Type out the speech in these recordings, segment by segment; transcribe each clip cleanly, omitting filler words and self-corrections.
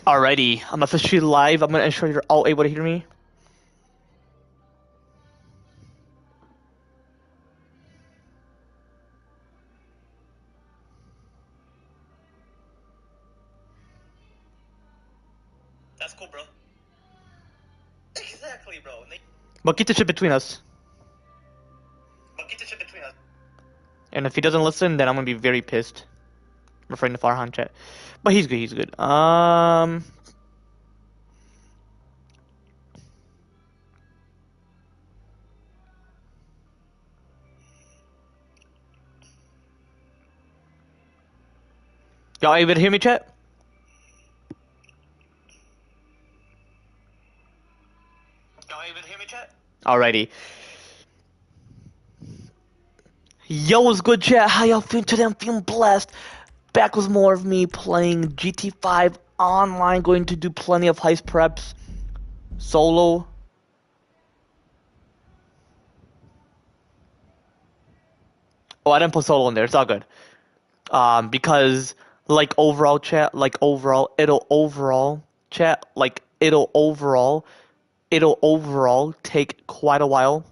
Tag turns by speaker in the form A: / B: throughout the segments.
A: Alrighty, I'm officially live. I'm gonna ensure you're all able to hear me.
B: That's cool, bro. Exactly, bro.
A: But keep the shit between us.
B: But keep the shit between us.
A: And if he doesn't listen, then I'm gonna be very pissed. I'm referring to Farhan chat. But he's good, he's good. Y'all able to hear me, chat?
B: Y'all able to hear me, chat?
A: Alrighty. Yo, what's good, chat? How y'all feeling today? I'm feeling blessed. Back with more of me playing GT5 online, going to do plenty of heist preps. Solo. Oh, I didn't put solo in there. It's all good. Because overall chat, it'll overall take quite a while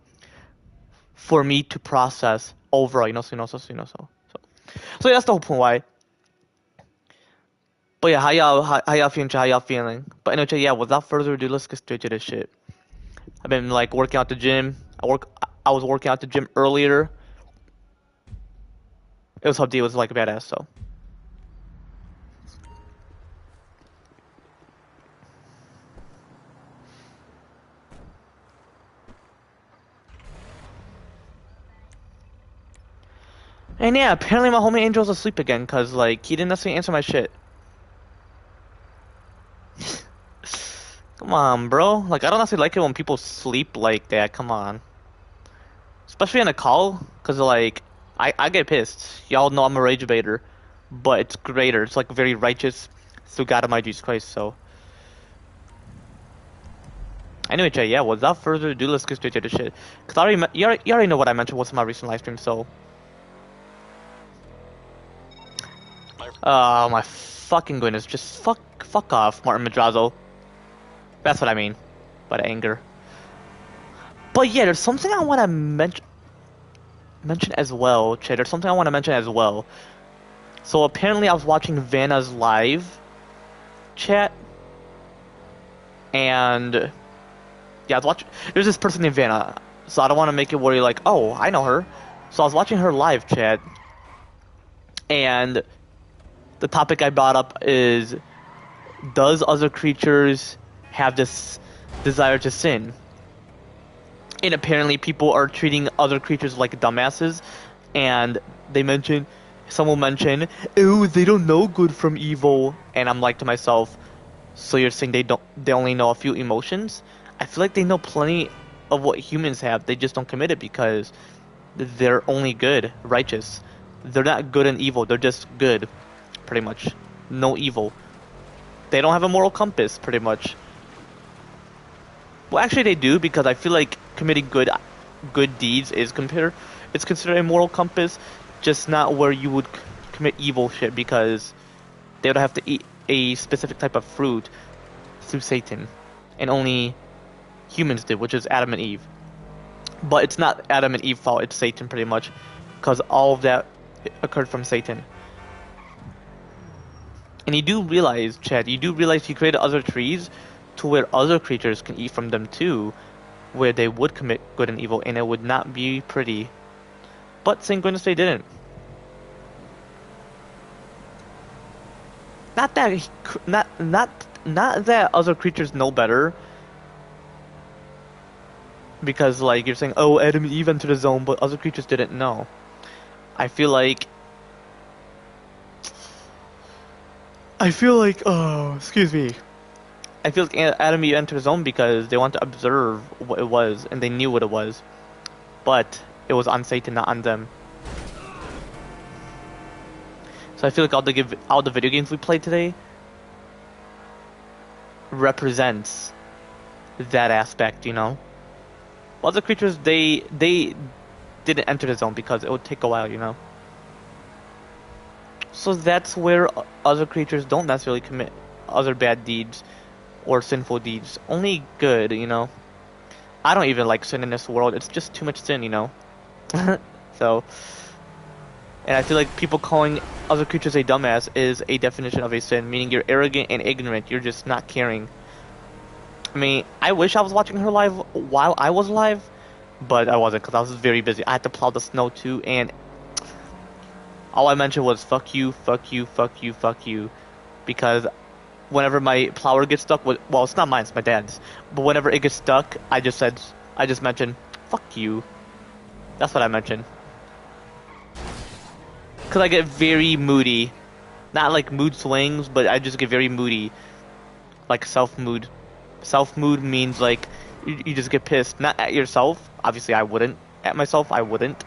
A: for me to process overall, so that's the whole point why. But yeah, how y'all feeling? How y'all feeling? But anyway, yeah, without further ado, let's get straight to this shit. I've been working out the gym. I was working out the gym earlier. It was Hubdy, it was badass, so. And yeah, apparently my homie Angel's asleep again, cause he didn't necessarily answer my shit. Come on, bro. I don't necessarily like it when people sleep like that. Come on. Especially in a call, cause I get pissed. Y'all know I'm a rage baiter, but it's greater. It's very righteous through God of my Jesus Christ. So anyway, Jay, yeah. Without further ado, let's get straight to the shit. Cause you already know what I mentioned was in my recent live stream. So, oh my fucking goodness, just fuck off, Martin Madrazo. That's what I mean by the anger. But yeah, there's something I want to mention as well, Che. There's something I want to mention as well. So apparently I was watching Vanna's live chat, and yeah, I was watching. There's this person named Vanna, so I don't want to make it where you're oh, I know her. So I was watching her live chat, and the topic I brought up is, does other creatures have this desire to sin? And apparently people are treating other creatures like dumbasses, and someone mentioned, "Ooh, they don't know good from evil," and I'm like to myself, so you're saying they only know a few emotions? I feel like they know plenty of what humans have, they just don't commit it because they're only good, righteous. They're not good and evil, they're just good, pretty much. No evil. They don't have a moral compass, pretty much. Well, actually they do, because I feel like committing good deeds is it's considered a moral compass, just not where you would commit evil shit, because they would have to eat a specific type of fruit through Satan, and only humans did, which is Adam and Eve. But it's not Adam and Eve's fault, it's Satan, pretty much, because all of that occurred from Satan. And you do realize, Chad, he created other trees to where other creatures can eat from them too, where they would commit good and evil, and it would not be pretty. But thank goodness they didn't. Not that other creatures know better, because you're saying, oh, Adam and Eve entered the zone, but other creatures didn't know. I feel like, oh, excuse me. I feel like Adam and Eve entered the zone because they want to observe what it was, and they knew what it was. But it was on Satan, not on them. So I feel like all the video games we played today represents that aspect, you know? Other creatures, they didn't enter the zone because it would take a while, you know? So that's where other creatures don't necessarily commit other bad deeds or sinful deeds. Only good, you know. I don't even like sin in this world. It's just too much sin, you know. So, and I feel like people calling other creatures a dumbass is a definition of a sin, meaning you're arrogant and ignorant. You're just not caring. I mean, I wish I was watching her live while I was live, but I wasn't because I was very busy. I had to plow the snow too, and all I mentioned was fuck you, fuck you, fuck you, fuck you, because whenever my plower gets stuck with, well, it's not mine, it's my dad's, but whenever it gets stuck, I just mentioned fuck you. That's what I mentioned. Because I get very moody. Not like mood swings, but I just get very moody. Like self-mood. Self-mood means like you just get pissed. Not at yourself. Obviously, I wouldn't. At myself, I wouldn't.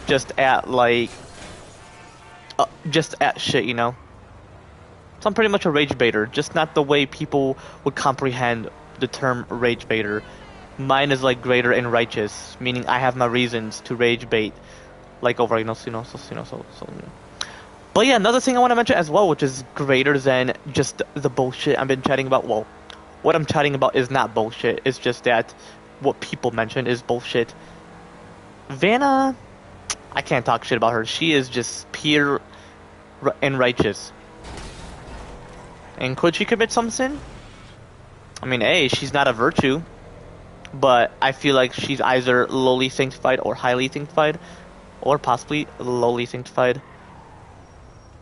A: Just at like... just at shit, you know? So I'm pretty much a rage baiter. Just not the way people would comprehend the term rage baiter. Mine is like greater and righteous. Meaning I have my reasons to rage bait. Like over, you know. But yeah, another thing I want to mention as well, which is greater than just the bullshit I've been chatting about. Well, what I'm chatting about is not bullshit. It's just that what people mention is bullshit. Vanna, I can't talk shit about her. She is just pure and righteous. And could she commit some sin? I mean, hey, she's not a virtue. But I feel like she's either lowly sanctified or highly sanctified. Or possibly lowly sanctified.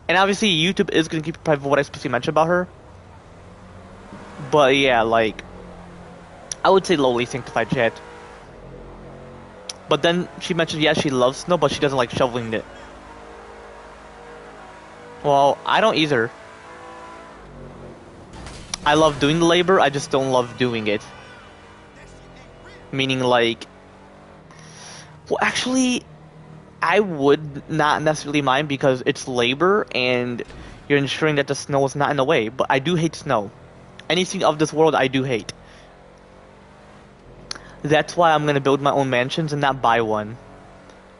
A: And obviously YouTube is going to keep it private what I specifically mentioned about her. But yeah, like, I would say lowly sanctified, chat. But then she mentioned, yeah, she loves snow, but she doesn't like shoveling it. Well, I don't either. I love doing the labor, I just don't love doing it. Meaning like... Well, actually... I would not necessarily mind because it's labor and you're ensuring that the snow is not in the way. But I do hate snow. Anything of this world I do hate. That's why I'm gonna build my own mansions and not buy one.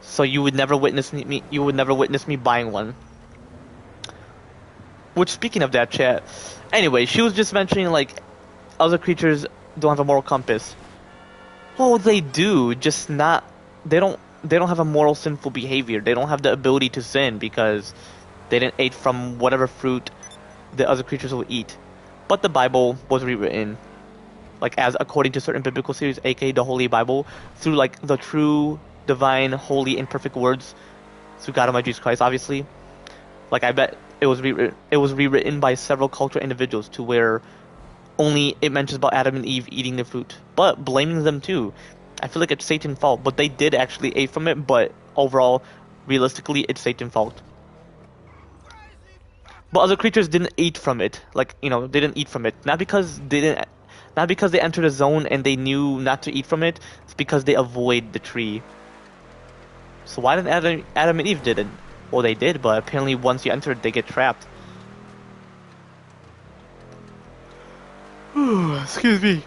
A: So you would never witness me. You would never witness me buying one. Which, speaking of that, chat. Anyway, she was just mentioning like other creatures don't have a moral compass. Well, they do, just not. They don't have a moral sinful behavior. They don't have the ability to sin because they didn't eat from whatever fruit the other creatures will eat. But the Bible was rewritten, like as according to certain biblical series, aka the Holy Bible, through like the true, divine, holy, and perfect words through God Almighty Jesus Christ. Obviously, like I bet it was rewritten by several cultural individuals to where only it mentions about Adam and Eve eating the fruit, but blaming them too. I feel like it's Satan's fault, but they did actually eat from it, but overall, realistically, it's Satan's fault. But other creatures didn't eat from it. Like, you know, they didn't eat from it. Not because they entered a zone and they knew not to eat from it, it's because they avoid the tree. So why didn't Adam and Eve didn't? Well, they did, but apparently once you enter it, they get trapped. Excuse me.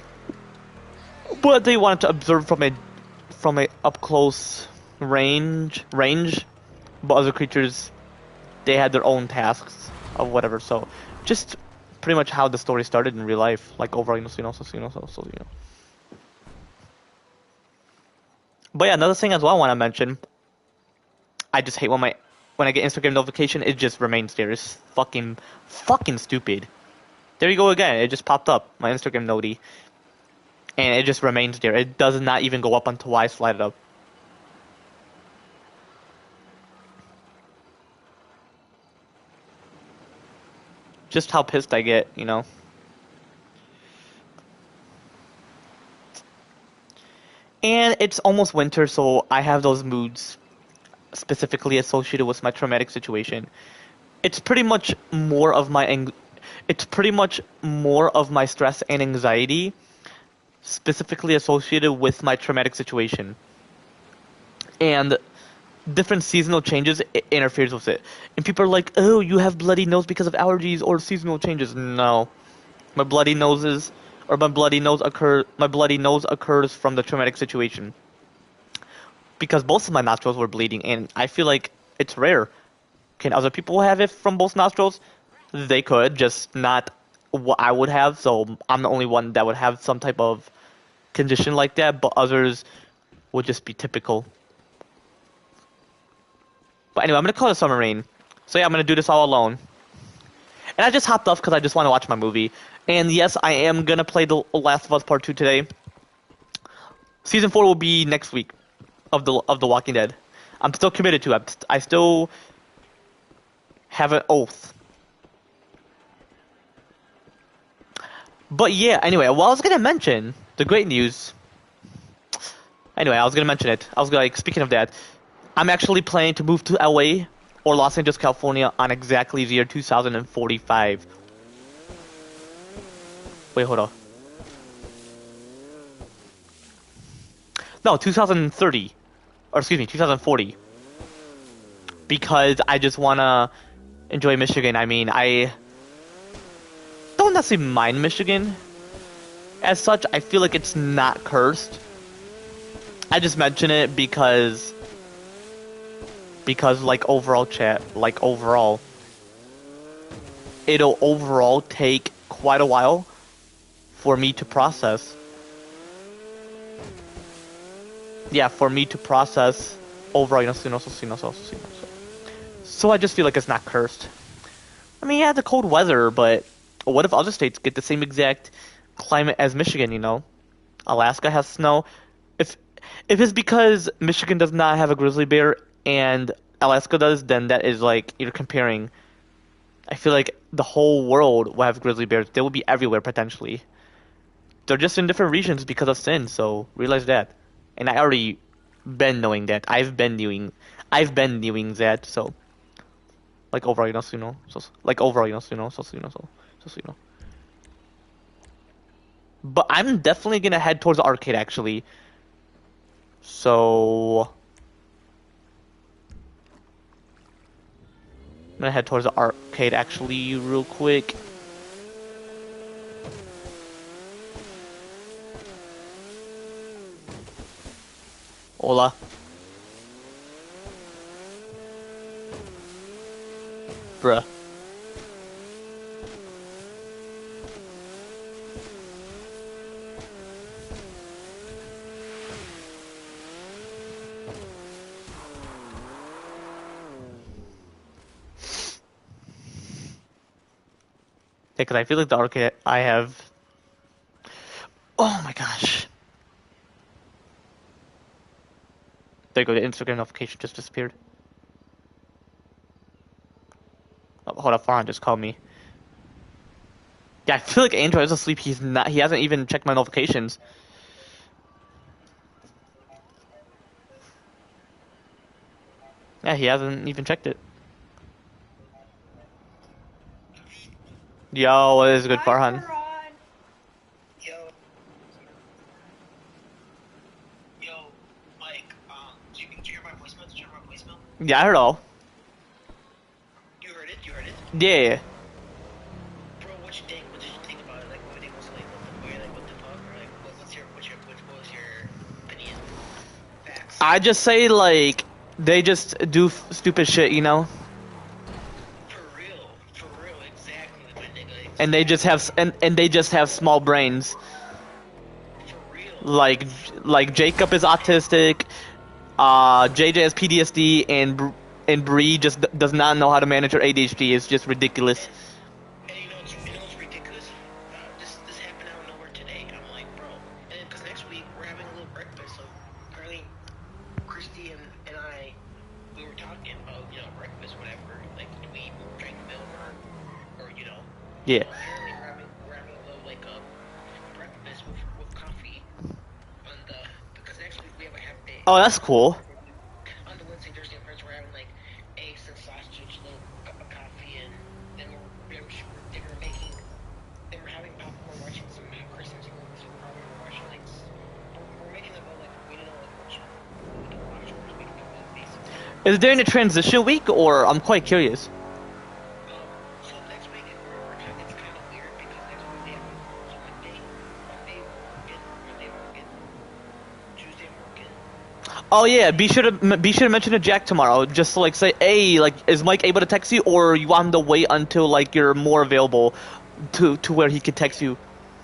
A: But they wanted to observe from a up close range. But other creatures, they had their own tasks of whatever. So just pretty much how the story started in real life, like over you know. But yeah, another thing as well I want to mention. I just hate when I get Instagram notification, it just remains there. It's fucking stupid. There you go again. It just popped up my Instagram noti. And it just remains there. It does not even go up until I slide it up. Just how pissed I get, you know. And it's almost winter, so I have those moods specifically associated with my traumatic situation. It's pretty much more of my stress and anxiety specifically associated with my traumatic situation. And different seasonal changes interferes with it. And people are like, oh, you have bloody nose because of allergies or seasonal changes. No. My bloody nose occurs from the traumatic situation. Because both of my nostrils were bleeding, and I feel like it's rare. Can other people have it from both nostrils? They could, just not what I would have. So I'm the only one that would have some type of condition like that, but others would just be typical. But anyway, I'm gonna call it summer rain. So yeah, I'm gonna do this all alone. And I just hopped off because I just want to watch my movie. And yes, I am gonna play The Last of Us Part 2 today. Season 4 will be next week of The Walking Dead. I'm still committed to it. I still have an oath. But yeah, anyway, well, I was gonna mention the great news. Anyway, I was gonna mention it. I was like, speaking of that, I'm actually planning to move to LA or Los Angeles, California on exactly the year 2045. Wait, hold on. No, 2030. Or excuse me, 2040. Because I just wanna enjoy Michigan. I mean, I don't necessarily mind Michigan. As such, I feel like it's not cursed. I just mention it because like overall chat, like overall, it'll overall take quite a while for me to process. Yeah, for me to process overall, so I just feel like it's not cursed. I mean, yeah, the cold weather, but what if other states get the same exact climate as Michigan, you know? Alaska has snow. If it's because Michigan does not have a grizzly bear and Alaska does, then that is like you're comparing. I feel like the whole world will have grizzly bears. They will be everywhere potentially. They're just in different regions because of sin, so realize that. And I already been knowing that. I've been knowing that, so like overall, so like overall, so. But I'm definitely gonna head towards the arcade actually. So I'm gonna head towards the arcade actually real quick. Hola. Bruh. Yeah, because I feel like the arcade I have... Oh my gosh. There you go, the Instagram notification just disappeared. Oh, hold up, Farhan just called me. Yeah, I feel like Android is asleep. He hasn't even checked my notifications. Yeah, he hasn't even checked it. Yo, what is good, Farhan?
B: Yo. Yo, Mike, did you hear my voicemail? Did you hear my voicemail?
A: Yeah, I heard all.
B: You heard it? You heard it?
A: Yeah.
B: Bro, what did you think about it? Like, what do you think was like, what the fuck? Or like, what was your opinion? Facts.
A: I just say, like, they just do stupid shit, you know?
B: For real, exactly, my nigga. Exactly.
A: And they just have small brains.
B: For real.
A: Like Jacob is autistic, JJ has PTSD, and Bree just does not know how to manage her ADHD. It's just ridiculous.
B: And you know what's ridiculous? This happened out of nowhere today. I'm like, bro. And because next week we're having a little breakfast, so apparently Christy and I, we were talking about, you know, breakfast, whatever. Like, do we drink milk or you know?
A: Yeah.
B: Apparently we're having a little like a breakfast with coffee on because next week we have a half day.
A: Oh, that's cool.
B: On the Wednesday, Thursday, and Friday, we're having like eggs and sausage, little cup of coffee, and then we're having popcorn, watching some Christmas movies. We're watching like we're making them like we don't know like which we can watch, we're just making them basically.
A: Is there any transition week, or I'm quite curious?
B: So next week it's kind of weird because next week we have so Monday we're working, Tuesday I'm working.
A: Oh yeah, be sure to mention to Jack tomorrow. Just to, like say, hey, like, is Mike able to text you, or you want him to wait until like you're more available to where he could text you.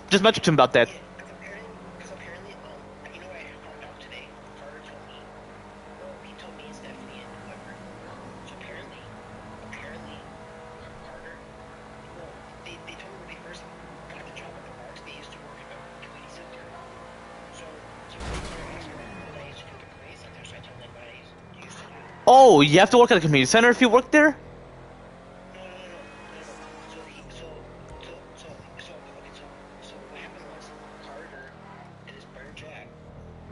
A: Just message him about that.
B: Yeah, because apparently, you know what I found out today? Carter told me. Well, he told me Stephanie and whoever. So apparently, Carter. Well, they told me when they first got the job at the parks, they used to work at the community center. So Carter asked me what I used to do at the community center. So I told him what I used to do.
A: Oh, you have to work at a community center if you work there?
B: No. So what happened was Carter and his brother Jack,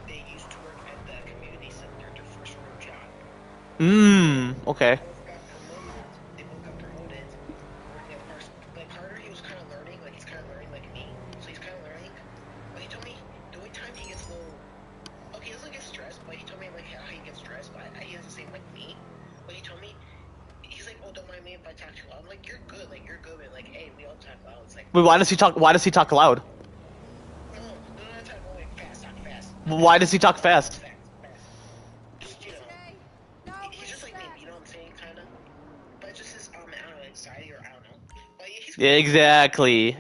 B: they used to work at the community center, their first real job.
A: Okay.
B: They both got promoted, working at parks. Like Carter, he was kind of learning, like he's kind of learning like me. So he's kind of learning. But he told me the only time he gets a little, okay, he doesn't get stressed, but he told me like how he gets stressed, but he doesn't seem like me. But he told me, he's like, oh, don't mind me if I talk too loud. I'm like, you're good, but like, hey, we all talk loud. It's like,
A: Wait, why does he talk? Why does he talk loud?
B: no, I talk like fast, talk fast.
A: Why does he talk fast?
B: Fast. Just, he's just like me, you know what I'm saying, kind of. But it's just his, I don't know, anxiety or I don't know. But yeah, he's cool.
A: Exactly.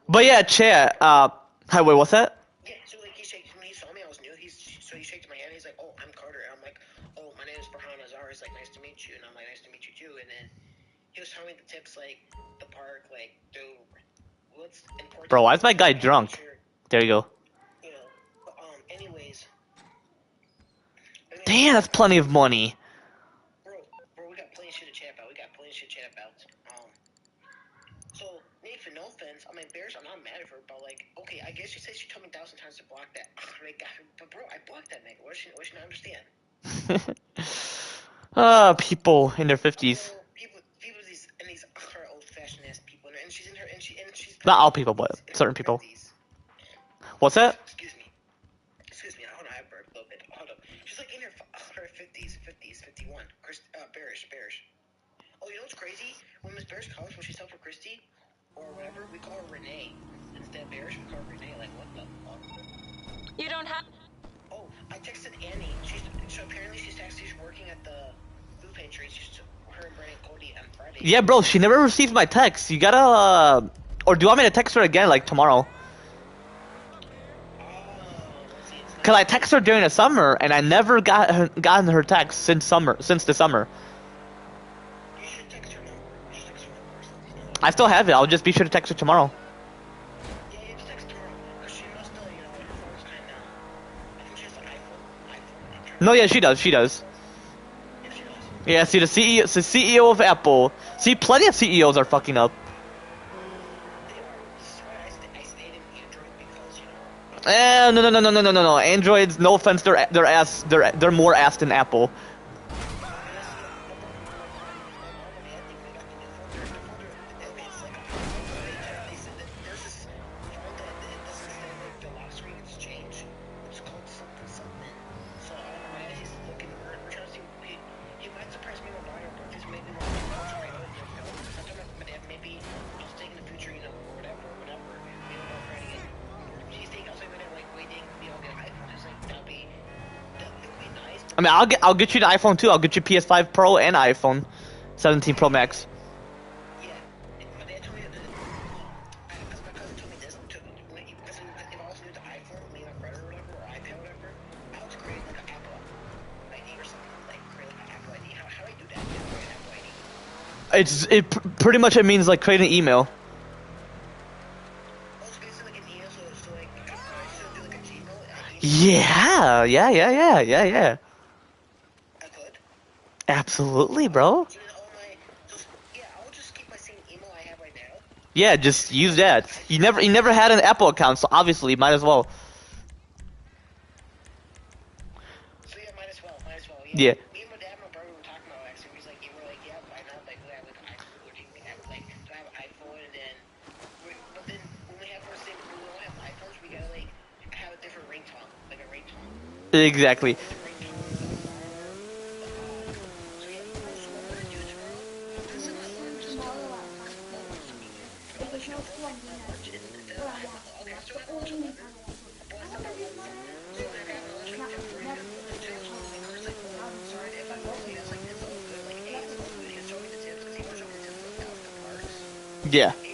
A: But yeah, chat. Hi, wait, what's that?
B: Yeah, so like when he saw me, I was new. He shakes my hand. He's like, oh, I'm Carter. And I'm like, oh, my name is Farhan Azar. He's like, nice to meet you. And I'm like, nice to meet you too. And then he was telling me the tips, like the park, like, dude, what's important.
A: Bro, why is my guy drunk? There you go.
B: You know, but, anyways.
A: Damn, that's plenty of money.
B: Bro, we got plenty of shit to chat about. So, Nathan, no offense. I mean, Bears, I'm not mad at her, but like, okay, I guess she said she told me 1,000 times to block that. Like, but bro, I blocked that nigga. What she not understand?
A: People in their 50s.
B: People these old-fashioned ass people, and she's in her, and she's
A: Not all people, but certain people. What's that?
B: Excuse me. Hold on, I burped a little bit. Hold up. She's like in her 50s, 51. Bearish. Oh, you know what's crazy? When Miss Bearish calls, when she's up for Christy, or whatever, we call her Renee. Instead of Bearish, we call her Renee. Like, what the fuck?
C: You don't have...
B: Oh, I texted Annie. So apparently she's working at the food pantry. Her and Brandon Cody on Friday.
A: Yeah, bro, she never received my text. You gotta, or do you want me to text her again, like, tomorrow? Cause I text her during the summer, and I never gotten her text since the summer.
B: You should text her number.
A: I still have it. I'll just be sure to text her tomorrow.
B: Yeah, just text her. Cause she must know, her phone's kinda... I think she has an iPhone.
A: No, yeah, she does.
B: Yeah, she does.
A: Yeah, see, the CEO of Apple. See, plenty of CEOs are fucking up.
B: They are. This is why I stayed in Android because,
A: No. Androids, no offense, they're more ass than Apple. I mean, I'll get you the iPhone too. I'll get you PS5 Pro and iPhone 17 Pro Max.
B: Yeah, my dad told me that, because my cousin told me this, because if I was new to iPhone, me and my brother or whatever, or iPad or whatever, I was creating like an Apple ID or something, like create like an Apple ID. How do I do that? Create an Apple ID?
A: Pretty much it means like create an email.
B: Oh, it's basically like an email, so like, I still do like a Gmail ID?
A: Yeah.
B: I could?
A: Absolutely, bro.
B: So then I'll just keep my same email I have right now.
A: Yeah, just use that. You never had an Apple account, so obviously might as well.
B: So yeah, might as well,
A: Yeah.
B: Me and my dad and my brother were talking about it, actually. He's like, we're like, yeah, why not? Like, we have like an iPhone, do I have an iPhone, and then, but then when we don't have iPhones, we gotta like have a different ringtone, like a ringtone.
A: Exactly.
B: So yeah, so what we're gonna do tomorrow, this is not lunch, just I'll let you know for like lunch, and okay, so I have lunch at 11. But I still have lunch. So I got lunch like 10:30. Sorry if I'm late. It's like, it's all good. Like, hey, it's all good. He was showing me the tips because he was showing me the tips of the parks.
A: Yeah.
B: He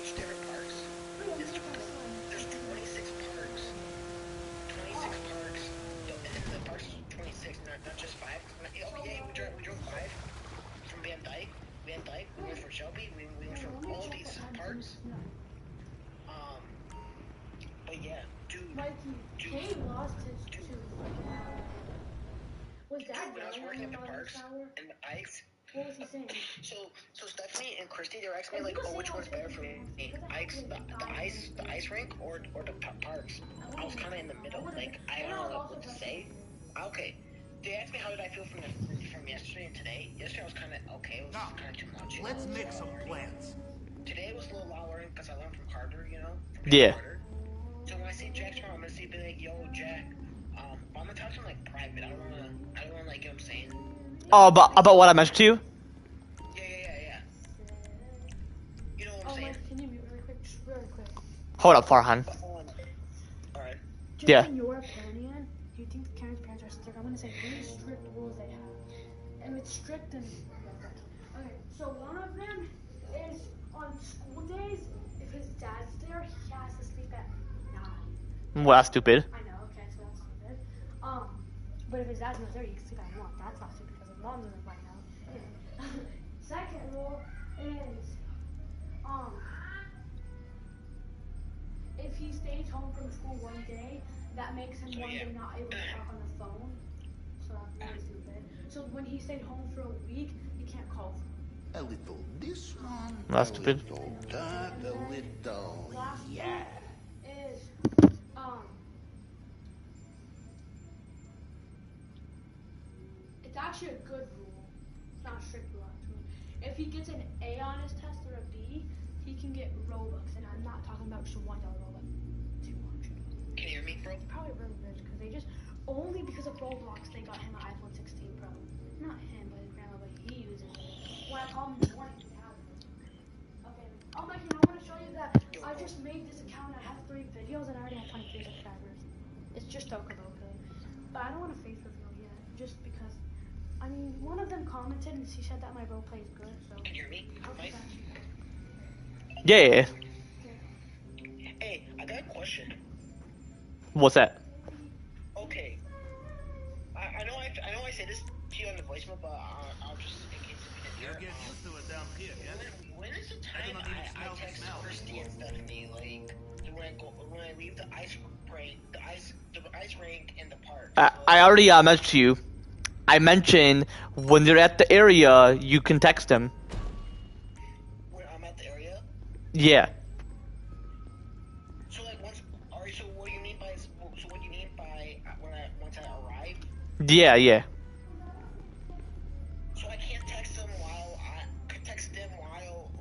C: Mikey, Kane lost his tooth. Was Dad
B: When I was
C: yelling at
B: working
C: me
B: at the
C: while in the
B: parks
C: shower?
B: and the ice,
C: What was he saying?
B: so Stephanie and Christy, they were asking me like, oh, which one's better for me, the ice rink or the parks? I was kind of in the middle, like I don't know what to say. Okay, they asked me how did I feel from yesterday and today. Yesterday I was kind of okay. It was kind of too much.
D: Let's make some plans.
B: Today was a little lower because I learned from Carter, you know. From
A: Yeah.
B: Carter. So when I see Jack tomorrow, I'm gonna see be like, yo, Jack. But I'm gonna talk to him like private. I don't wanna like, you know what I'm saying.
A: Oh, about what I mentioned to you?
B: Yeah. You know what I'm saying?
C: Mike, can you mute really quick? Just really quick.
A: Hold up, Farhan.
B: Alright.
C: Just
A: Yeah.
C: in your opinion, do you think Karen's parents are strict? I'm gonna say really strict rules they have. And it's strict and okay, so one of them is on school days, if his dad's there, he has to sleep at 9.
A: Well, that's stupid.
C: I know, okay, so that's stupid. But if his dad's not there, you can sleep at 1. That's not stupid because his mom doesn't find out. Second rule is, if he stays home from school one day, that makes him one day not able to talk on the phone. So that's really stupid. So when he stayed home for a week, you can't call him.
D: A little this one,
A: That's stupid.
D: little that, a little
C: Last
D: yeah.
C: is, it's actually a good rule. It's not a strict rule, actually. If he gets an A on his test or a B, he can get Robux, and I'm not talking about just $1 Robux. 200.
B: Can you hear me, bro?
C: Probably really rich because they just only because of Roblox they got him an iPhone 16 Pro. Not him, but his grandma, but he uses it. When I call him in the morning, he has it. Okay. Oh, Mikey, I want to show you that I just made this account. I have 3 videos and I already have 23 subscribers. It's just Okaboka. But I don't want to face reveal yet, just because. I mean, one of them commented and she said that my role play is good. So.
B: Can you hear me?
C: Okay.
A: Yeah.
B: Hey, I got a question.
A: What's that?
B: Okay. I know I say this to you on the voicemail, but I'll just in case if you didn't hear.
D: Get used to it down here,
B: When is the time I text Christy and Stephanie like when I leave the ice rink in the park?
A: I already mentioned to you. I mentioned when they're at the area, you can text them.
B: When I'm at the area.
A: Yeah.
B: So like once, alright. So what do you mean by once I arrive?
A: Yeah.
B: So I can't text them while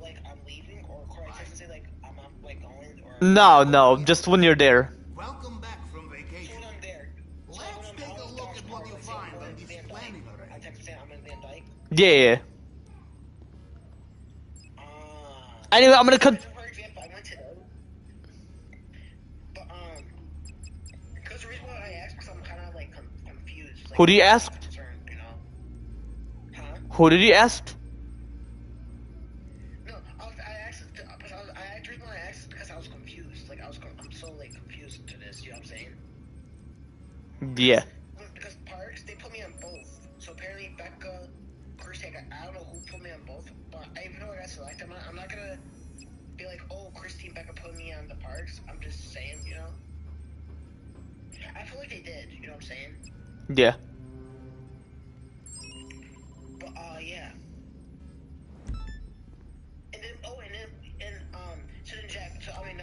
B: like I'm leaving, or could I text and say like I'm not like going or?
A: No, just when you're there.
D: Welcome back from
B: So
D: vacation.
B: when I'm there.
D: Let's take a look at what you find on this planning
B: I
D: already.
B: text saying I'm in Van Dyke.
A: Yeah. Anyway, I'm gonna cut.
B: For example, I went to them, but because the reason why I asked, because I'm kind of like confused. Like,
A: Who do you ask?
B: concerned, you know? Huh?
A: Who did you ask?
B: No, I asked because the reason why I asked is because I was confused. Like I'm so like confused to this. You know what I'm saying?
A: Yeah.
B: Because parks, they put me on both. So apparently Becca, Christy, I don't know who put me on both, but even though I got selected, I'm not gonna be like, oh, Christy and Becca put me on the parks. I'm just saying, you know. I feel like they did. You know what I'm saying?
A: Yeah.
B: But yeah. And then so then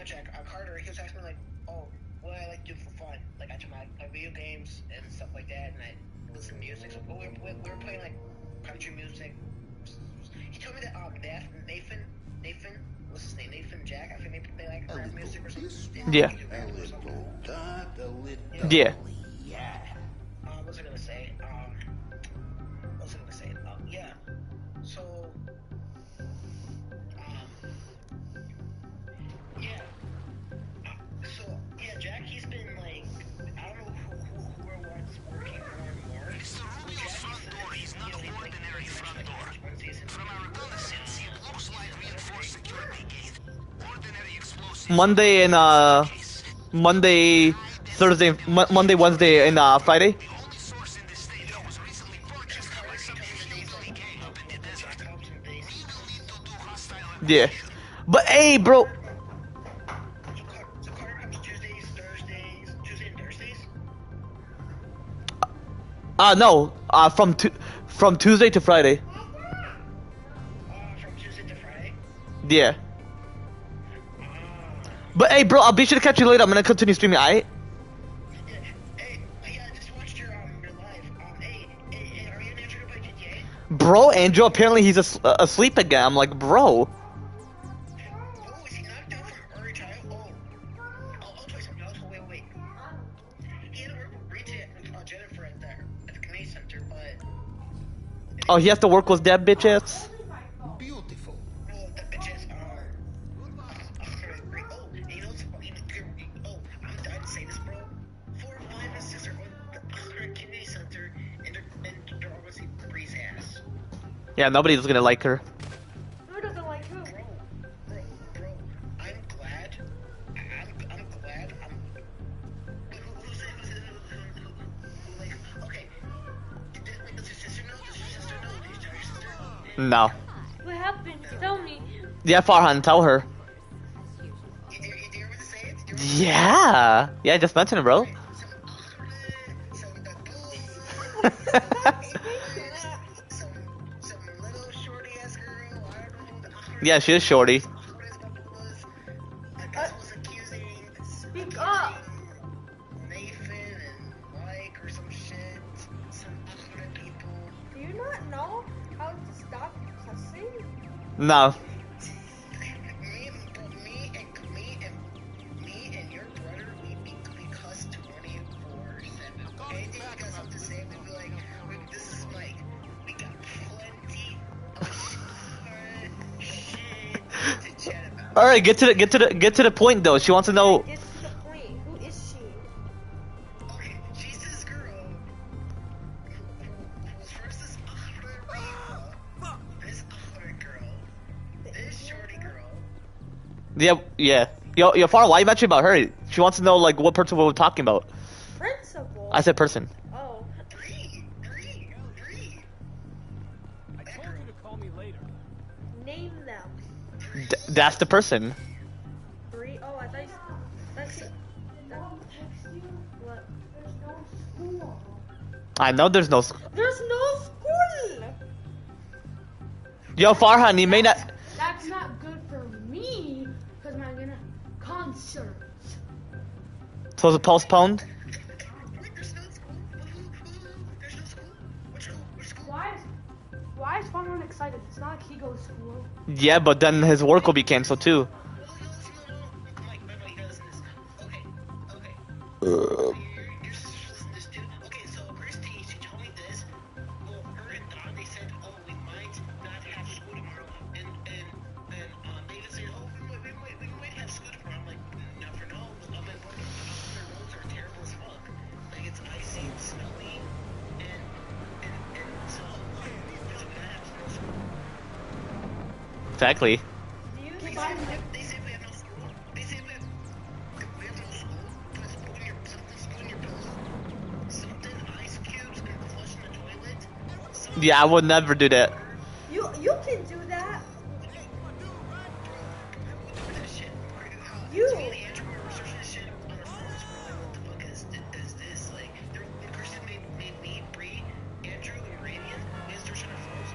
B: Carter, he was asking me like, oh, what I like to do for fun. Like I play video games and stuff like that, and I listen to music. So we were playing like country music. He told me that Nathan, what's his name? Nathan Jack. I think they like rap music or something.
A: Yeah.
D: A little that, a little
A: Yeah.
B: Yeah. What was I gonna say? Yeah. So, yeah. Jack, he's been like, I don't know who or what's working more and more.
E: Mr. Rubio's front door is not ordinary front door. From our reconnaissance, it looks like reinforced security gate. Ordinary explosives.
A: Monday, Wednesday, and Friday.
E: The only source in this state that was recently purchased by some illegally gang up in the desert. We will need to do hostile
A: Yeah. But hey, bro.
B: So Carter comes Tuesdays, Thursdays,
A: No. From Tuesday to Friday.
B: From Tuesday to Friday.
A: Yeah. But hey, bro, I'll be sure to catch you later. I'm gonna continue streaming. Alright.
B: Hey, yeah, I just watched your live. Hey, are you an intro by GTA?
A: Bro, Andrew, apparently he's asleep again. I'm like, bro.
B: Oh, is he knocked out from early child? I'll tell you something. Wait. He had to work with Jennifer at the community center, but
A: Oh, he has to work with that bitch ass?
D: Beautiful.
B: well, the bitches are. Oh, and you know what's funny? Oh, I didn't say this, bro. 4, 5, and 6 are going to the community center, and they're all going to see Bree's ass.
A: Yeah, nobody's gonna like her.
C: Who doesn't like who?
B: Bro, I'm glad. I'm glad. Who's like, okay. Wait, does your sister know? Does your sister know? Did you tell your sister?
A: No.
C: What happened? Tell me.
A: Yeah, Farhan, tell her.
B: You dare me to say it?
A: Yeah. Yeah, just mention it, bro.
B: Some little shorty ass girl. I don't know who the
A: Yeah, she is shorty.
B: I guess was accusing
C: Speak up.
B: Nathan and Mike or some shit. Some other people.
C: Do you not know how to stop cussing?
A: No.
B: Me and your brother, we cuss 24/7. Anything you got something to say, we be like, this is Mike. We got plenty of shit to chat about.
A: All right, get to the point though. She wants to know.
C: Get to the point. Who is she?
B: Okay, she's this girl who was first this other girl, this shorty girl.
A: Yeah. Yo, Farhan, why you mentioning about her? She wants to know like what person we were talking about.
C: Principal.
A: I said person.
C: Oh.
B: Bree.
F: I told you to call me later.
C: Name them.
A: That's the person.
C: Three. Oh, I thought you. That's it. What?
G: There's no school.
A: I know there's no.
C: There's no school.
A: Yo, Farhan, you may not.
G: That's not good for me, because I'm gonna concerts.
A: So is it postponed?
B: Wait, there's no school? There's no school? Which school?
G: Why is Farhan excited? It's not like he goes to school.
A: Yeah, but then his work will be canceled too.
B: Mike, you gotta listen to this. Okay. Your sister's listening to this too. Okay, so Christy, she told me this. Well, her and Don, they said, oh, we might not have school tomorrow. And David said, oh, we might have school tomorrow. I'm like, never know. I'm at work. The roads are terrible as fuck. Like, it's icy, it's snowy, and so there's a bad no school.
A: Exactly.
C: Do you
B: They say we have no school. They say we have no school. Put spoon in your pillow. Something ice cubes and flush in the toilet.
A: Yeah, I would never do that.
C: You can do that.
B: That shit.
C: You.
B: Me and Andrew were researching this shit on our phones. We're like, what the fuck is this? Like, when Kristen made me, Bree, Andrew, and Rainian, we had to search on our phones.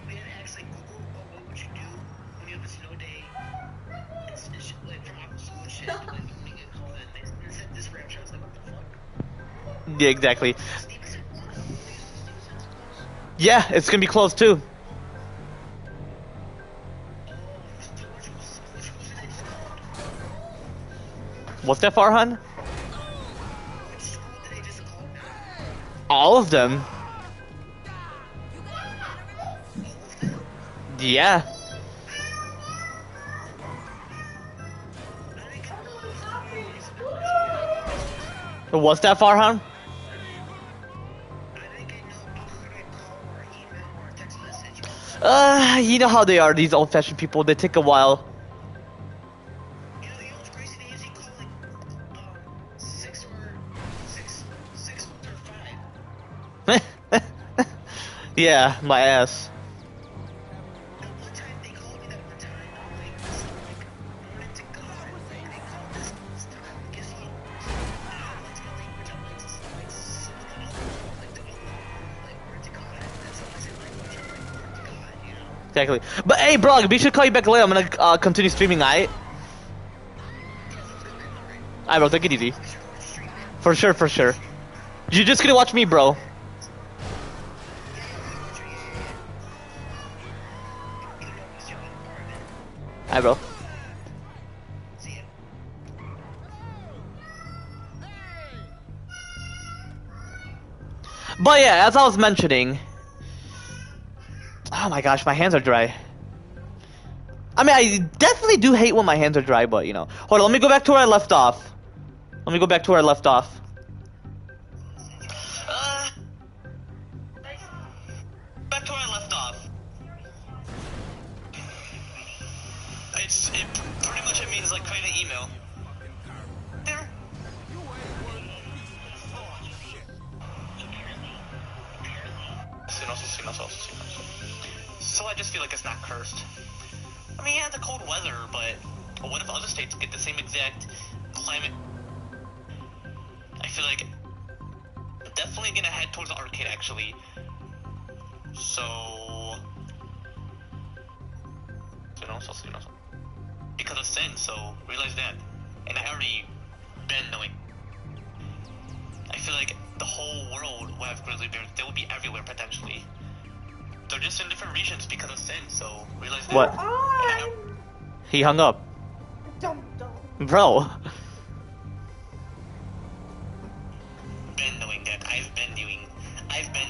B: We had to actually Google, oh, what would you do when you have a snow day? And shit, like, from after school shit. Like, when you get called in, they said this rap shit. I was like, what the fuck?
A: Yeah, exactly.
B: Steven said, what? Steven said,
A: Yeah, it's gonna be closed too. What's that, Farhan? All of them. Yeah. What's that, Farhan? You know how they are, these old-fashioned people. They take a while.
B: You know what's crazy? They usually call like 6 or 5.
A: Yeah, my ass.
B: That one time they called me that one time. I'm like, morning to God. They called this time. Gives you. What's my language? I'm like,
A: exactly. But hey, bro, we should call you back later. I'm gonna continue streaming, alright? Alright, bro, take it easy. For sure, for sure. You're just gonna watch me, bro. Alright, bro. But yeah, as I was mentioning... Oh my gosh, my hands are dry. I mean, I definitely do hate when my hands are dry, but you know. Hold on, let me go back to where I left off. Let me go back to where I left off.
B: Back to where I left off. It pretty much means like create an email. There. So I just feel like it's not cursed. I mean, yeah, the cold weather, but what if other states get the same exact climate? I feel like I'm definitely gonna head towards the arcade actually. So because of sin, so realize that. And I already been knowing. I feel like the whole world will have grizzly bears. They will be everywhere potentially. They're just in different regions because of sin, so realize that.
A: What? He hung up.
G: Don't.
A: Bro.
B: Been knowing that. I've been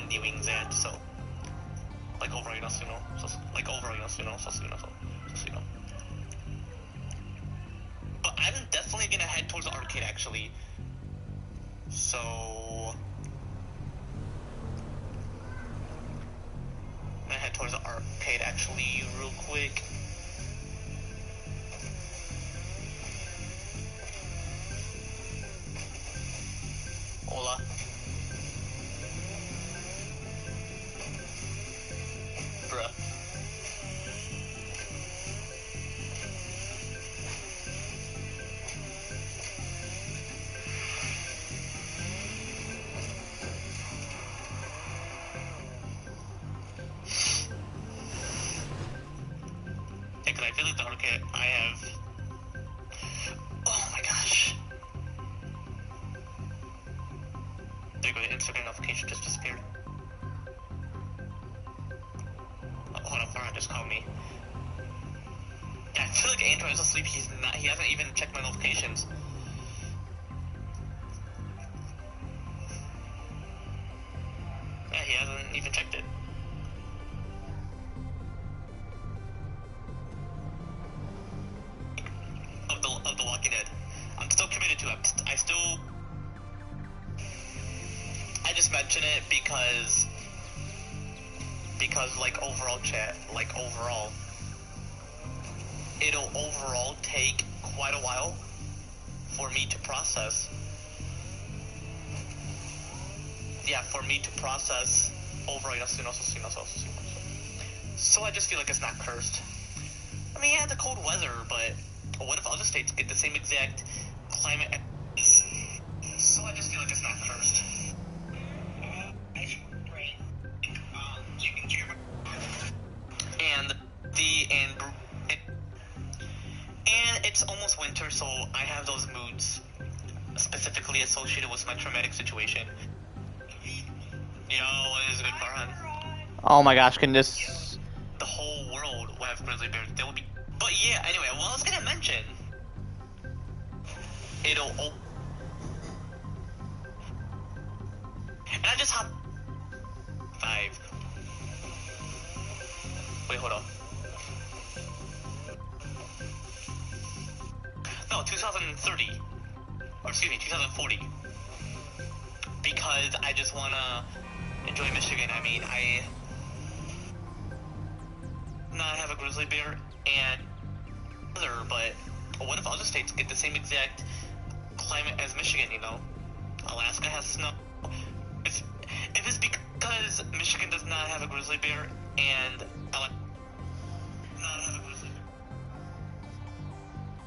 B: doing that, so like overall, But I'm definitely gonna head towards the arcade actually. So I'm gonna head towards the arcade actually real quick. Hola. Bruh. Hey, cause I feel like the arcade I have. Oh my gosh. There you go, the Instagram notification just disappeared. Oh, hold on, Farhan just called me. Yeah, I feel like Andrew is asleep. He hasn't even checked my notifications. Yeah, he hasn't even checked it. Of the Walking Dead. I'm still committed to it. I just mention it because like overall chat, like overall, it'll overall take quite a while for me to process. Yeah, for me to process overall, so I just feel like it's not cursed. I mean, yeah, the cold weather, but what if other states get the same exact climate? So I just feel like it's not cursed. And it's almost winter, so I have those moods specifically associated with my traumatic situation. Yo, what is good, Farhan?
A: Oh my gosh, can this...
B: The whole world will have grizzly bears. They will be... But yeah, anyway, what I was gonna mention... And I just have... 5. Wait, hold on. No, 2030. Or excuse me, 2040. Because I just wanna enjoy Michigan. I mean, I not have a grizzly bear and other, but what if other states get the same exact climate as Michigan, you know? Alaska has snow. If it's because Michigan does not have a grizzly bear and Alaska does not have a grizzly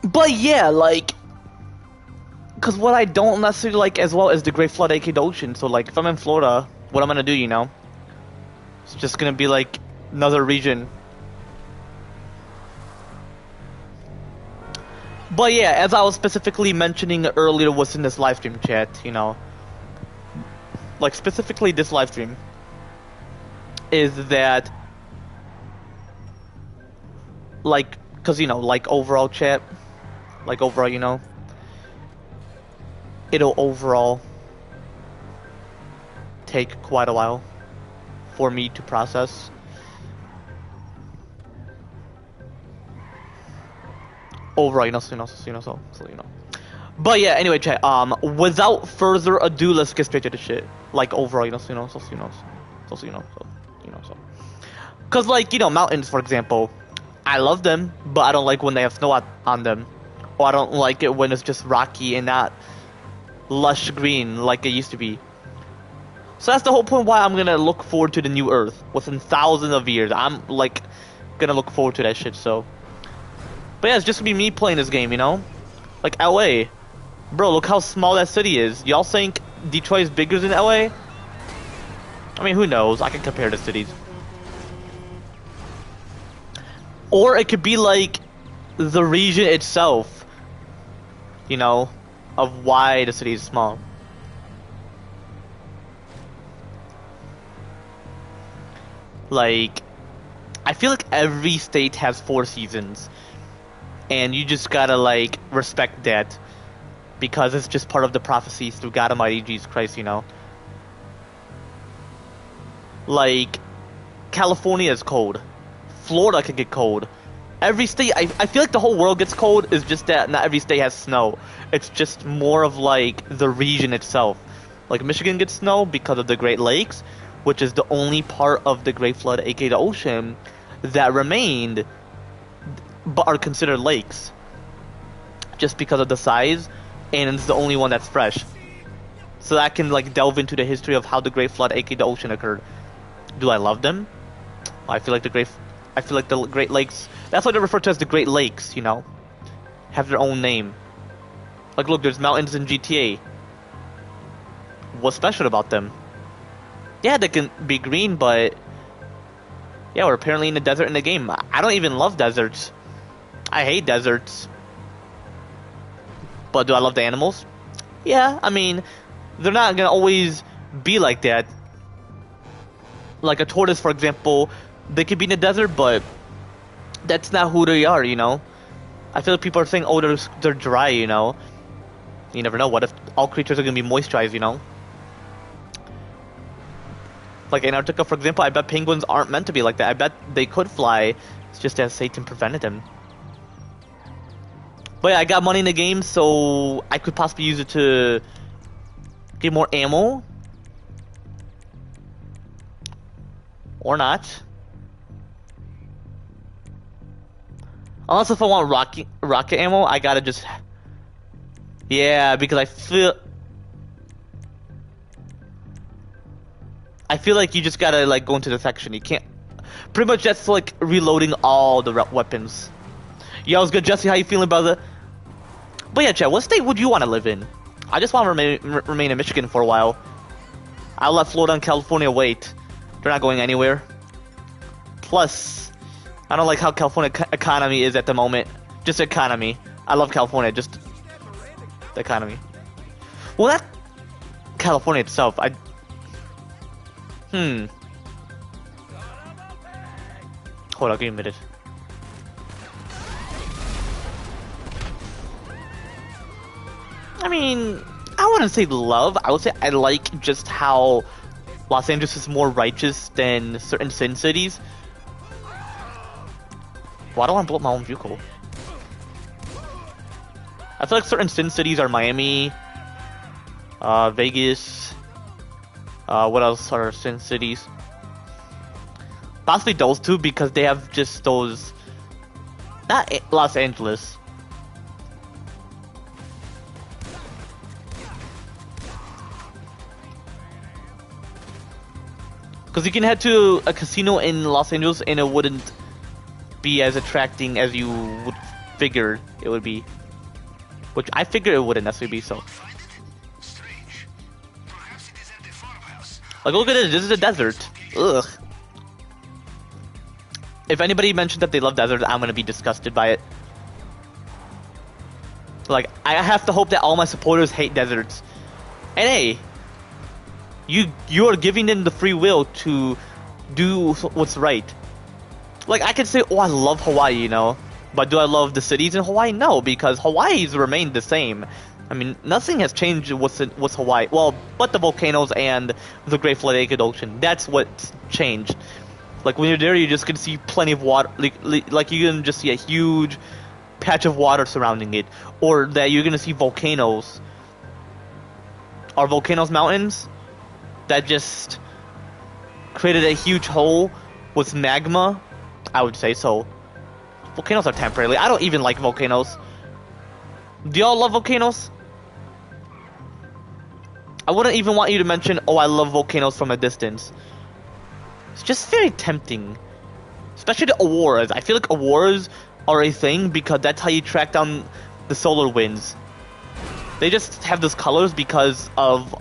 B: bear.
A: But yeah, like... Because what I don't necessarily like as well is the Great Flood, aka the ocean. So like, if I'm in Florida, what I'm gonna do, you know? It's just gonna be like another region But yeah, as I was specifically mentioning earlier was in this live stream chat, you know. Like, specifically this live stream. Is that... Like, cause, you know, like overall chat. Like overall, you know. It'll overall take quite a while for me to process. Overall, you know, so you know. But yeah, anyway, chat. Without further ado, let's get straight to the shit. Like overall, you know, so. Cause like, you know, mountains, for example, I love them, but I don't like when they have snow on them, or I don't like it when it's just rocky and not lush green like it used to be. So that's the whole point why I'm gonna look forward to the new Earth within thousands of years. I'm like gonna look forward to that shit. So, but yeah, it's just gonna be me playing this game, you know, like LA. Bro, look how small that city is. Y'all think Detroit is bigger than LA? I mean, who knows? I can compare the cities. Or it could be like the region itself, you know, of why the city is small. Like, I feel like every state has 4 seasons, and you just gotta like respect that, because it's just part of the prophecies through God Almighty Jesus Christ, you know. Like, California is cold. Florida can get cold. Every state, I feel like the whole world gets cold, is just that not every state has snow. It's just more of like the region itself. Like Michigan gets snow because of the Great Lakes, which is the only part of the Great Flood, aka the ocean, that remained, but are considered lakes. Just because of the size, and it's the only one that's fresh. So I can like delve into the history of how the Great Flood, aka the ocean, occurred. Do I love them? I feel like the Great Lakes, that's why they're referred to as the Great Lakes, you know, have their own name. Like, look, there's mountains in GTA. What's special about them? Yeah, they can be green, but yeah, we're apparently in the desert in the game. I don't even love deserts. I hate deserts. But do I love the animals? Yeah, I mean, they're not gonna always be like that. Like a tortoise, for example, they could be in the desert, but that's not who they are, you know? I feel like people are saying, oh, they're dry, you know? You never know. What if all creatures are going to be moisturized, you know? Like Antarctica, for example, I bet penguins aren't meant to be like that. I bet they could fly. It's just that Satan prevented them. But yeah, I got money in the game, so I could possibly use it to get more ammo. Or not. Unless if I want rocket ammo, I gotta just... Yeah, because I feel like you just gotta like go into the section. You can't... Pretty much that's like reloading all the weapons. Yo, what's good, Jesse? How you feeling, brother? But yeah, Chad, what state would you want to live in? I just want to remain in Michigan for a while. I'll let Florida and California wait. They're not going anywhere. Plus, I don't like how California economy is at the moment. Just economy. I love California, just the economy. Well, not California itself. Hold on, give me a minute. I mean, I wouldn't say love. I would say I like just how Los Angeles is more righteous than certain sin cities. Why do I want to blow up my own vehicle? I feel like certain sin cities are Miami, Vegas. What else are sin cities? Possibly those two, because they have just those. Not Los Angeles. Because you can head to a casino in Los Angeles and it wouldn't be as attracting as you would figure it would be. Which I figure it wouldn't necessarily be so. Like, look at this. This is a desert. Ugh. If anybody mentioned that they love deserts, I'm gonna be disgusted by it. Like, I have to hope that all my supporters hate deserts. And hey, you are giving them the free will to do what's right. Like, I could say, oh, I love Hawaii, you know, but do I love the cities in Hawaii? No, because Hawaii's remained the same. I mean, nothing has changed what's Hawaii. Well, but the volcanoes and the Great Atlantic Ocean. That's what's changed. Like, when you're there, you're just gonna see plenty of water. Like you're gonna just see a huge patch of water surrounding it, or that you're gonna see volcanoes. Are volcanoes mountains that just created a huge hole with magma? I would say so. Volcanoes are temporary. I don't even like volcanoes. Do y'all love volcanoes? I wouldn't even want you to mention, oh, I love volcanoes from a distance. It's just very tempting. Especially the auroras. I feel like auroras are a thing because that's how you track down the solar winds. They just have those colors because of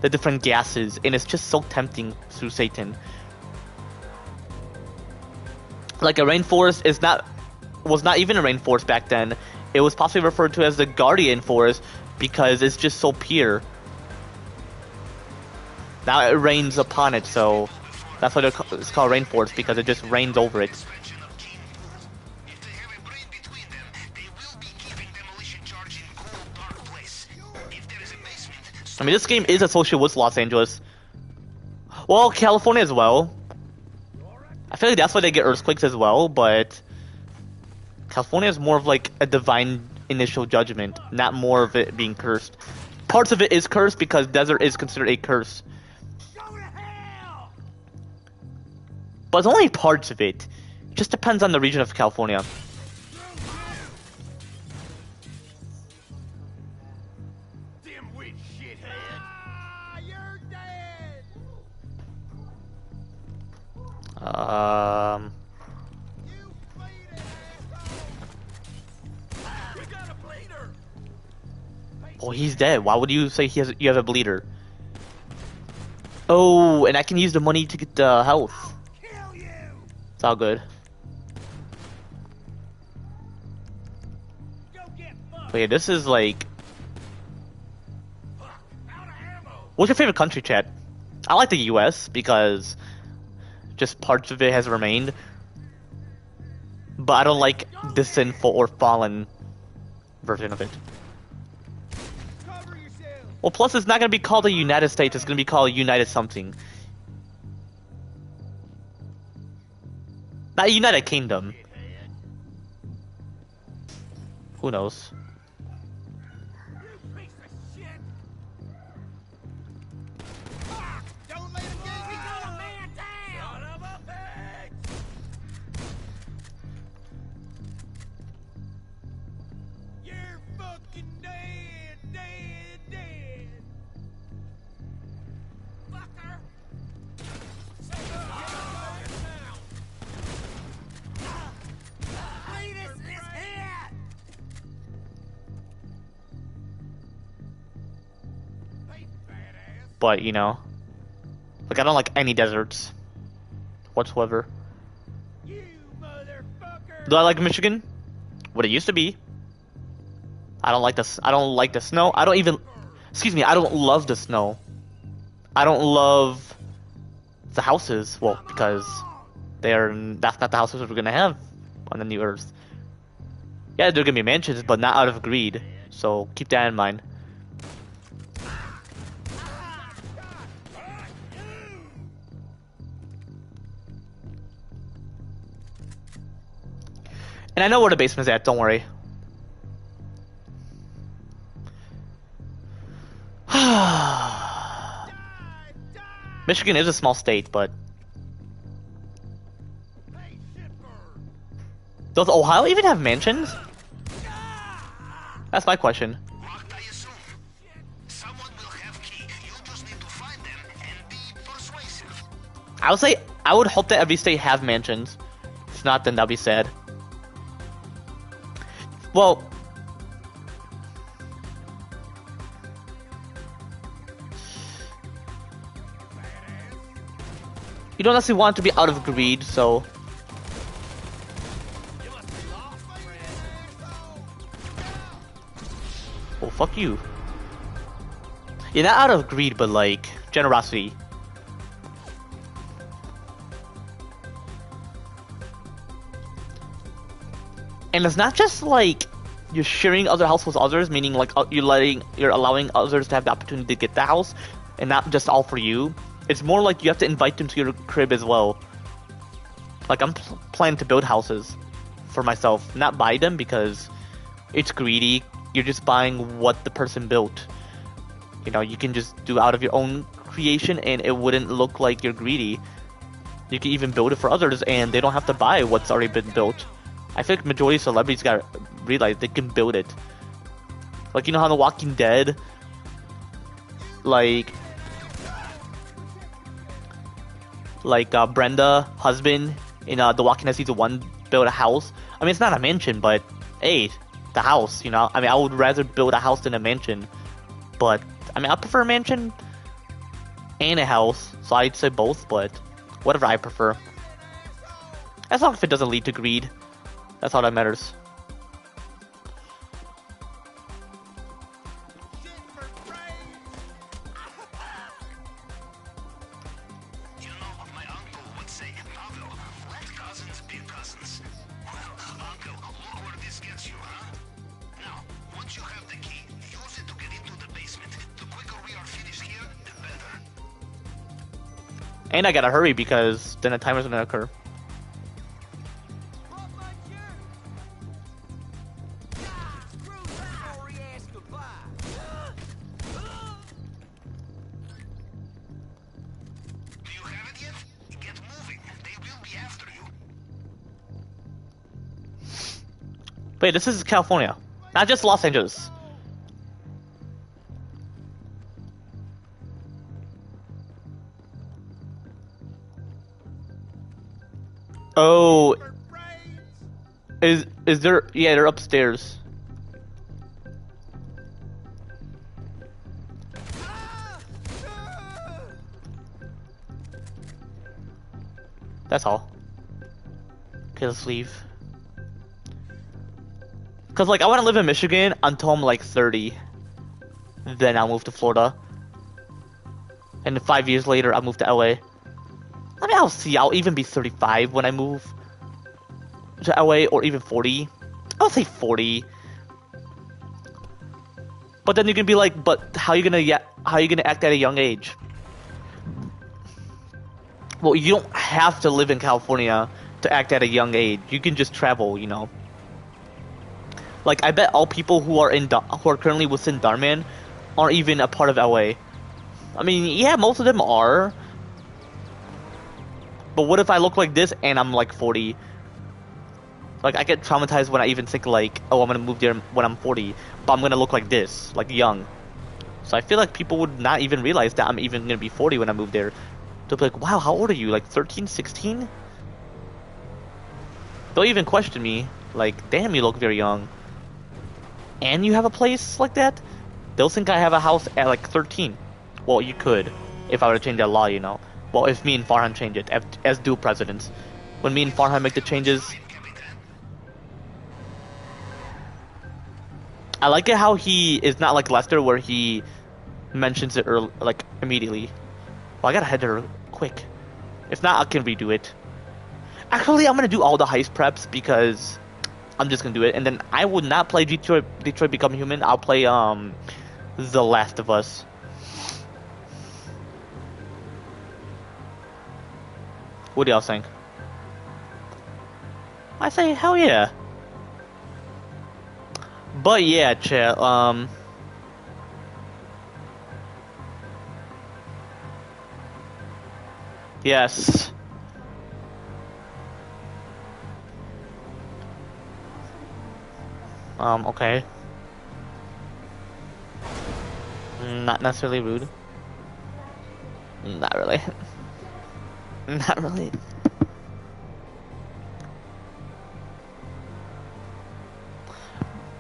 A: the different gases, and it's just so tempting through Satan. Like a rainforest was not even a rainforest back then. It was possibly referred to as the guardian forest because it's just so pure. Now it rains upon it, so that's why it's called rainforest, because it just rains over it. I mean, this game is associated with Los Angeles. Well, California as well. I feel like that's why they get earthquakes as well, but California is more of like a divine initial judgment, not more of it being cursed. Parts of it is cursed because desert is considered a curse. But it's only parts of it. It just depends on the region of California.
D: Dimwit shithead. You're dead. You bleeding asshole. We got a bleeder.
A: Oh, he's dead. Why would you say you have a bleeder? Oh, and I can use the money to get the health. It's all good. Wait, this is like... What's your favorite country, Chad? I like the US because just parts of it has remained. But I don't like the sinful or fallen version of it. Well, plus it's not going to be called the United States, it's going to be called United something. Not United Kingdom. Who knows?
D: Don't let him get me. Got a man down. Son of a bitch. You're fucking dead, dead, dead. Fucker.
A: But, you know, like, I don't like any deserts whatsoever.
D: You motherfucker.
A: Do I like Michigan? What it used to be. I don't like the snow. I don't love the snow. I don't love the houses. Well, because that's not the houses we're gonna have on the new Earth. Yeah, they're gonna be mansions, but not out of greed. So keep that in mind. And I know where the basement's at, don't worry. Michigan is a small state, but... Does Ohio even have mansions? That's my question. I would say, I would hope that every state have mansions. If not, then that'd be sad. Well, you don't necessarily want it to be out of greed, so... Well, fuck you. Yeah, not out of greed, but like generosity. And it's not just like you're sharing other house with others, meaning like you're allowing others to have the opportunity to get the house, and not just all for you. It's more like you have to invite them to your crib as well. Like I'm planning to build houses for myself, not buy them because it's greedy. You're just buying what the person built. You know, you can just do out of your own creation, and it wouldn't look like you're greedy. You can even build it for others, and they don't have to buy what's already been built. I feel like majority of celebrities gotta realize they can build it. Like, you know how in The Walking Dead, like Brenda, husband, in The Walking Dead Season 1 built a house. I mean, it's not a mansion, but hey, the house, you know? I mean, I would rather build a house than a mansion. But, I mean, I prefer a mansion and a house, so I'd say both, but whatever I prefer. As long as it doesn't lead to greed. That's all that matters.
E: You know, my uncle would say, Pavel, let cousins be cousins. Well, uncle, look where this gets you, huh? Now, once you have the key, use it to get into the basement. The quicker we are finished here, the better.
A: And I gotta hurry because then a timer's gonna occur.
E: Do you have it yet? Get moving. They will be after you.
A: Wait, this is California, not just Los Angeles. Oh, is there? Yeah, they're upstairs. That's all. Okay, let's leave. Cause like I want to live in Michigan until I'm like 30. Then I'll move to Florida. And then 5 years later, I'll move to LA. I mean, I'll see. I'll even be 35 when I move to LA, or even 40. I'll say 40. But then you're gonna be like, but how you gonna act at a young age? Well, you don't have to live in California to act at a young age. You can just travel, you know. Like, I bet all people who are currently within Darman aren't even a part of LA. I mean, yeah, most of them are. But what if I look like this and I'm like 40? Like, I get traumatized when I even think like, oh, I'm gonna move there when I'm 40, but I'm gonna look like this, like young. So I feel like people would not even realize that I'm even gonna be 40 when I move there. They'll be like, wow, how old are you? Like 13, 16? They'll even question me, like, damn, you look very young. And you have a place like that? They'll think I have a house at like 13. Well, you could, if I were to change that law, you know. Well, if me and Farhan change it, as dual presidents. When me and Farhan make the changes... I like it how he is not like Lester, where he mentions it early, like, immediately. Well, I gotta head there quick. If not, I can redo it. Actually, I'm gonna do all the heist preps because I'm just gonna do it, and then I would not play Detroit Become Human. I'll play The Last of Us. What do y'all think? I say hell yeah. But yeah, chat. Yes. Okay. Not necessarily rude. Not really. Not really.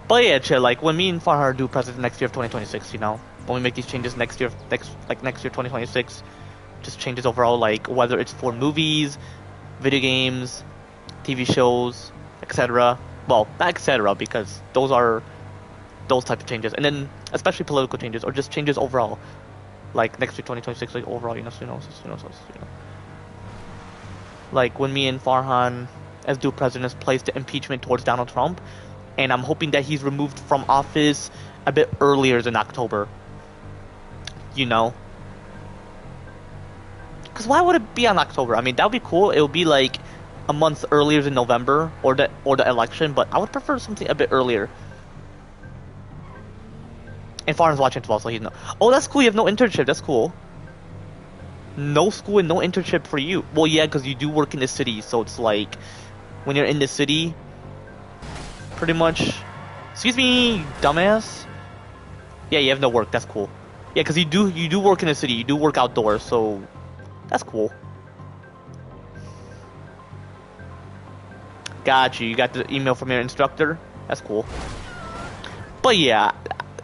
A: But yeah, chill. Like when me and Farhar do president next year of 2026, you know, when we make these changes next year, next year 2026, just changes overall, like whether it's for movies, video games, TV shows, etc. Well, not etc. because those are those type of changes, and then especially political changes or just changes overall, like next week 2026, like overall, like when me and Farhan, as dual presidents, placed the impeachment towards Donald Trump, and I'm hoping that he's removed from office a bit earlier than October. You know, because why would it be on October? I mean, that would be cool. It would be like a month earlier than November or the election, but I would prefer something a bit earlier. And Farhan's watching as well, so he's no. Oh, that's cool. You have no internship. That's cool. No school and no internship for you. Well, yeah, because you do work in the city, so it's like when you're in the city, pretty much. Excuse me, dumbass. Yeah, you have no work. That's cool. Yeah, because you do work in the city. You do work outdoors, so that's cool. Got you. You got the email from your instructor. That's cool. But yeah,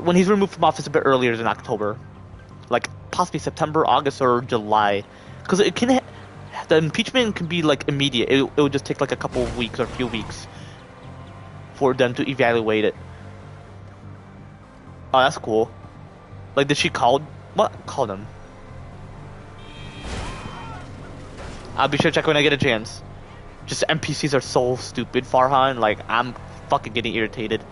A: when he's removed from office a bit earlier than October, like possibly September, August, or July, because it can. The impeachment can be like immediate. It will just take like a couple of weeks or a few weeks for them to evaluate it. Oh, that's cool. Like, did she call? What? Call them. I'll be sure to check when I get a chance. Just NPCs are so stupid, Farhan. Like, I'm fucking getting irritated.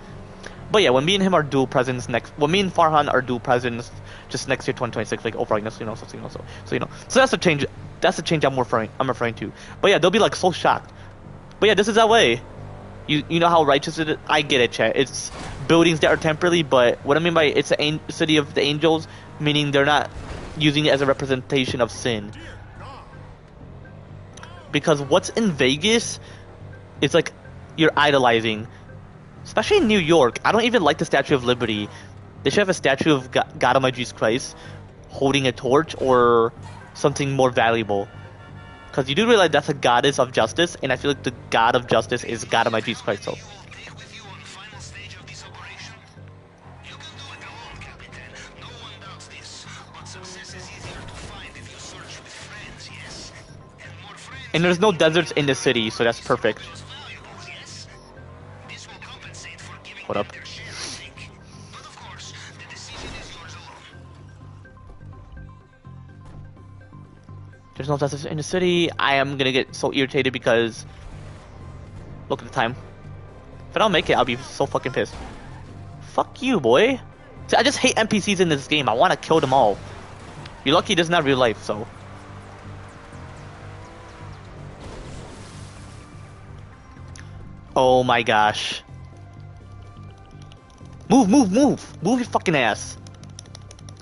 A: But yeah, when me and him are dual presidents when me and Farhan are dual presidents, just next year, 2026, like overall, so that's a change. That's the change I'm referring to. But yeah, they'll be like so shocked. But yeah, this is LA. You know how righteous it is? I get it, chat. It's buildings that are temporary, but what I mean by it's a city of the angels, meaning they're not using it as a representation of sin. Because what's in Vegas, it's like you're idolizing. Especially in New York, I don't even like the Statue of Liberty. They should have a statue of God Almighty Jesus Christ holding a torch or something more valuable. Because you do realize that's a goddess of justice, and I feel like the God of justice is God Almighty Jesus Christ. So. And there's no deserts in the city, so that's perfect. What up? There's no deserts in the city. I am gonna get so irritated because look at the time. If I don't make it, I'll be so fucking pissed. Fuck you, boy. See, I just hate NPCs in this game. I want to kill them all. You're lucky this is not real life, so. Oh my gosh. Move, move, move! Move your fucking ass.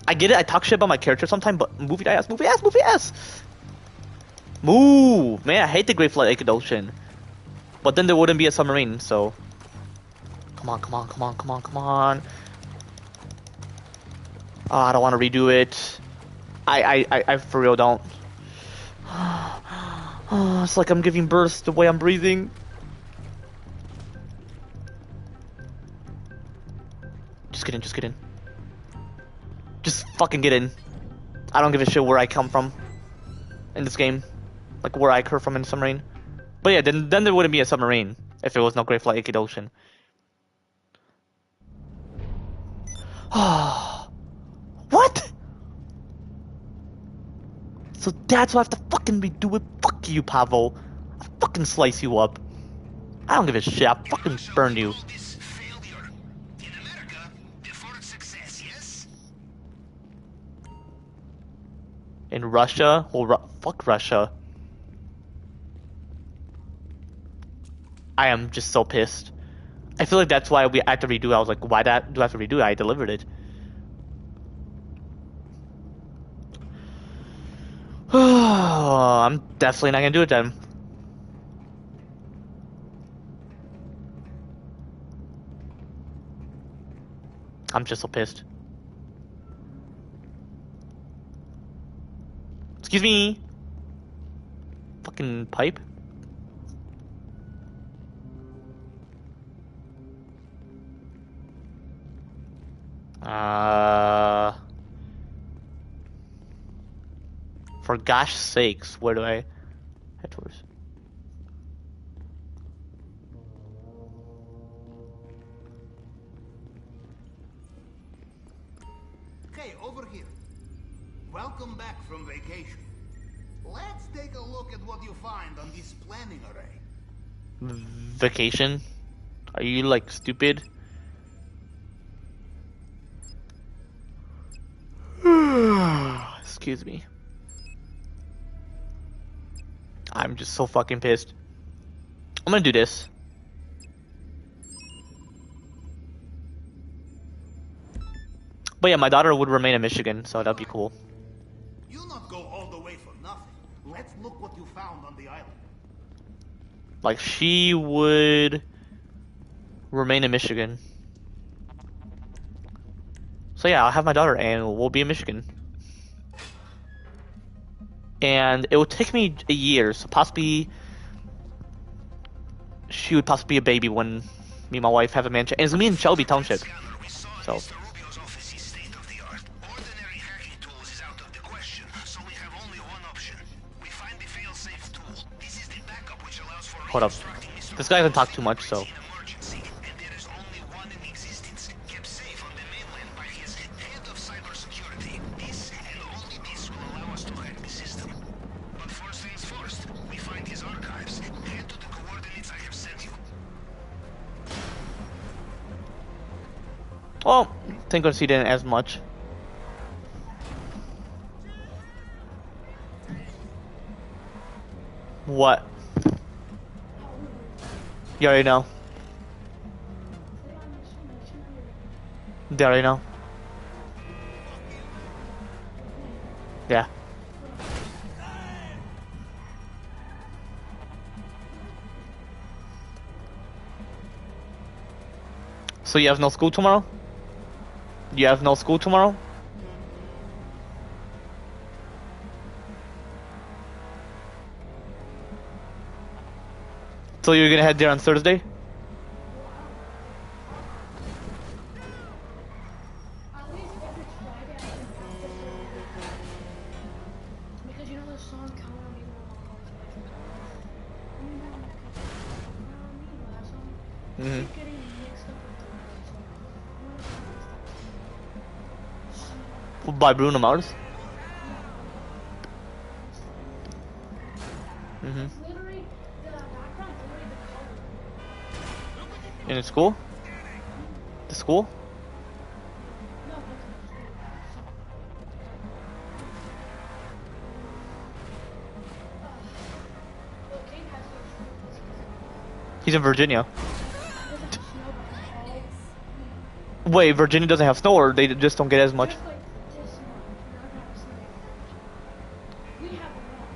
A: I get it, I talk shit about my character sometimes, but move your ass, move your ass, move your ass! Move! Man, I hate the Great Flat Ocean. But then there wouldn't be a submarine, so... Come on, come on, come on, come on, come on. Oh, I don't want to redo it. I for real don't. Oh, it's like I'm giving birth the way I'm breathing. Just get in, just get in. Just fucking get in. I don't give a shit where I come from in this game. Like where I occur from in the submarine. But yeah, then there wouldn't be a submarine if it was no Great Flat Ocean. What? So that's why I have to fucking redo it. Fuck you, Pavo. I'll fucking slice you up. I don't give a shit. I'll fucking burn you. In Russia? Well, fuck Russia. I am just so pissed. I feel like that's why I had to redo it. I was like, why do I have to redo it? I delivered it. I'm definitely not gonna do it then. I'm just so pissed. Excuse me. Fucking pipe. For gosh sakes, where do I head towards?
D: Okay, over here. Welcome back from vacation. Let's take a look at what you find on this planning array.
A: Vacation? Are you like stupid? Excuse me. I'm just so fucking pissed. I'm gonna do this. But yeah, my daughter would remain in Michigan, so that'd be cool.
D: You'll not go all the way for nothing. Let's look what you found on the island.
A: Like, she would remain in Michigan. So yeah, I'll have my daughter and we'll be in Michigan. And it would take me a year, so possibly she would possibly be a baby when me and my wife have a mansion. And it's gonna be in Shelby Township. So hold up. This guy doesn't talk too much, so well, thank goodness he didn't as much. What? You already know. They already know. Yeah. So you have no school tomorrow? You have no school tomorrow? So you're gonna head there on Thursday?
C: At least if it's Friday, I can practice it. Because you know the song Count on Me when that song?
A: Mm-hmm.
C: Keep getting mixed up with the song.
A: By Bruno Mars? Mm-hmm.
C: It's literally, the background's literally the color.
A: In the school? The school?
C: No, but King has no
A: He's in Virginia.
C: doesn't have snow, but
A: Wait, Virginia doesn't have snow, or they just don't get as much?
C: just like this month, not have snow. We have a lot.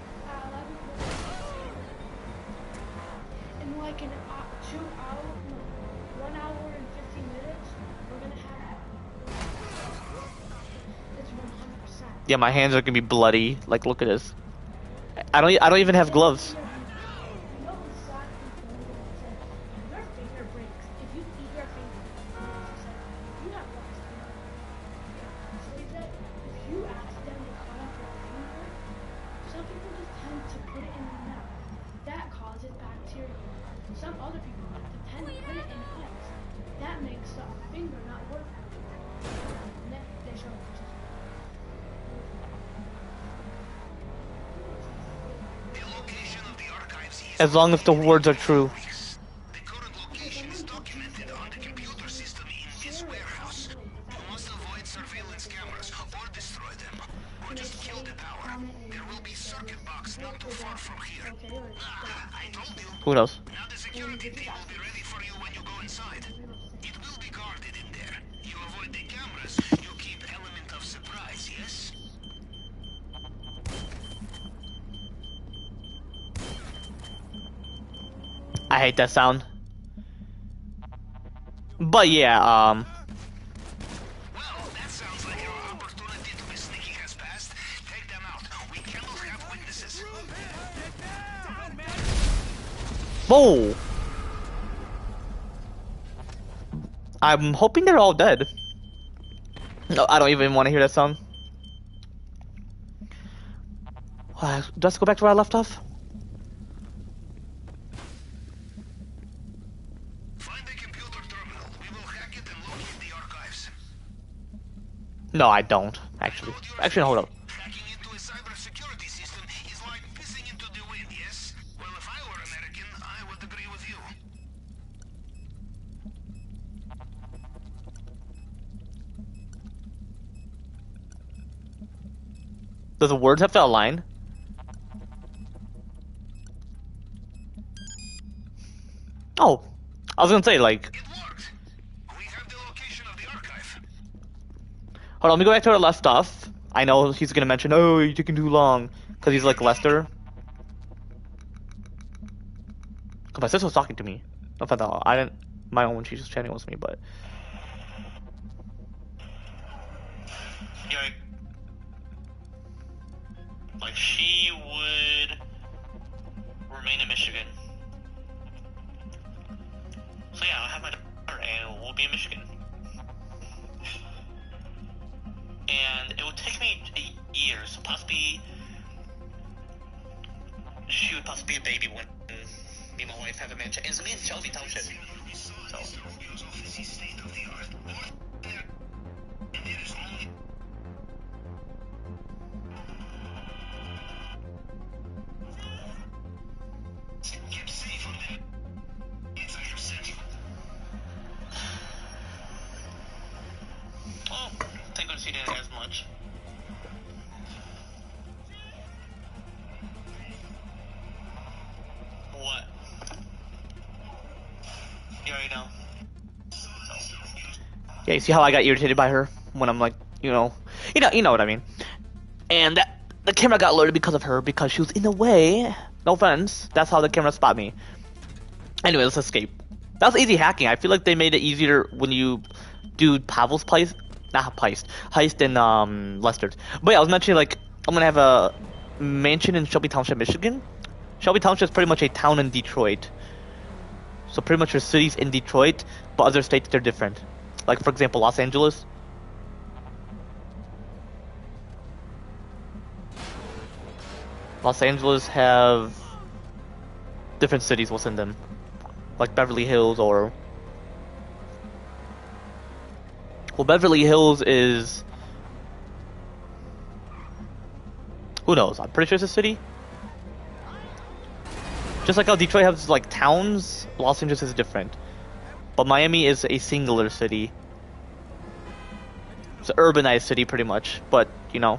C: 11 in like an 2 hour, no, 1 hour and 15 minutes, we're gonna have it's 100%.
A: Yeah, my hands are gonna be bloody. Like, look at this. I don't even have gloves.
C: I know exactly what your finger breaks. If you eat your finger, you have lost it. So is that if you accidentally cut off your finger, some people just tend to put it in their mouth. That causes bacteria. Some other people tend to put it in ice. That makes the finger not work. And then they show
A: As long as the words are true.
E: The current location is documented on the computer system in this warehouse. You must avoid surveillance cameras or destroy them, or just kill the power. There will be circuit box not too far from here. I told you.
A: Who knows?
E: Now the security team will be ready for you when you go inside. It will be guarded in there. You avoid the cameras, you keep element of surprise, yes?
A: I hate that sound. But yeah,
E: Well, that sounds like our opportunity to be sneaky has passed. Take them out. We cannot have witnesses.
A: whoa! I'm hoping they're all dead. No, I don't even want to hear that sound. Let's go back to where I left off.
E: Find the computer terminal. We will hack it and locate the archives.
A: No, I don't actually. Actually, no, hold up.
E: Hacking into a cybersecurity system is like pissing into the wind, yes? Well, if I were American, I would agree with you.
A: Does the words have to align? Oh, I was gonna say like.
E: It worked. We have the location of the archive.
A: Hold on, let me go back to our left stuff. I know he's gonna mention, oh, you're taking too long, because he's like Lester. Cause my sister was talking to me. No, I didn't. My own when she was chatting with me, but.
B: Yeah, like she would remain in Michigan. So yeah, I'll have my daughter and we'll be in Michigan. And it would take me years, possibly. She would possibly be a baby when me and my wife have a mansion. And it's me in Shelby Township. So.
E: Keep safe on them. It's like you're central.
B: Oh, thank goodness you didn't as much. What? You already know.
A: Yeah, you see how I got irritated by her when I'm like, you know what I mean. And the camera got alerted because of her, because she was in the way. No offense, that's how the camera spot me. Anyway, let's escape. That was easy hacking. I feel like they made it easier when you do Pavel's heist in Lester's. But yeah, I was mentioning like I'm gonna have a mansion in Shelby Township, Michigan. Shelby Township is pretty much a town in Detroit. So pretty much your cities in Detroit, but other states they're different. Like for example, Los Angeles. Los Angeles have different cities within them, like Beverly Hills or. Well, Beverly Hills is. Who knows? I'm pretty sure it's a city. Just like how Detroit has like towns, Los Angeles is different. But Miami is a singular city. It's an urbanized city pretty much, but you know.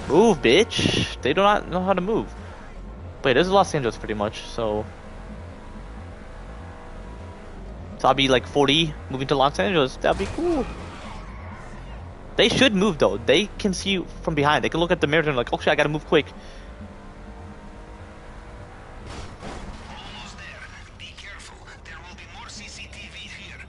A: Move, bitch! They do not know how to move. But it is Los Angeles pretty much, so. So I'll be like 40 moving to Los Angeles. That'd be cool. They should move though. They can see you from behind. They can look at the mirror and like, oh shit, I gotta move quick.
E: Almost there. Be careful. There will be more CCTV here.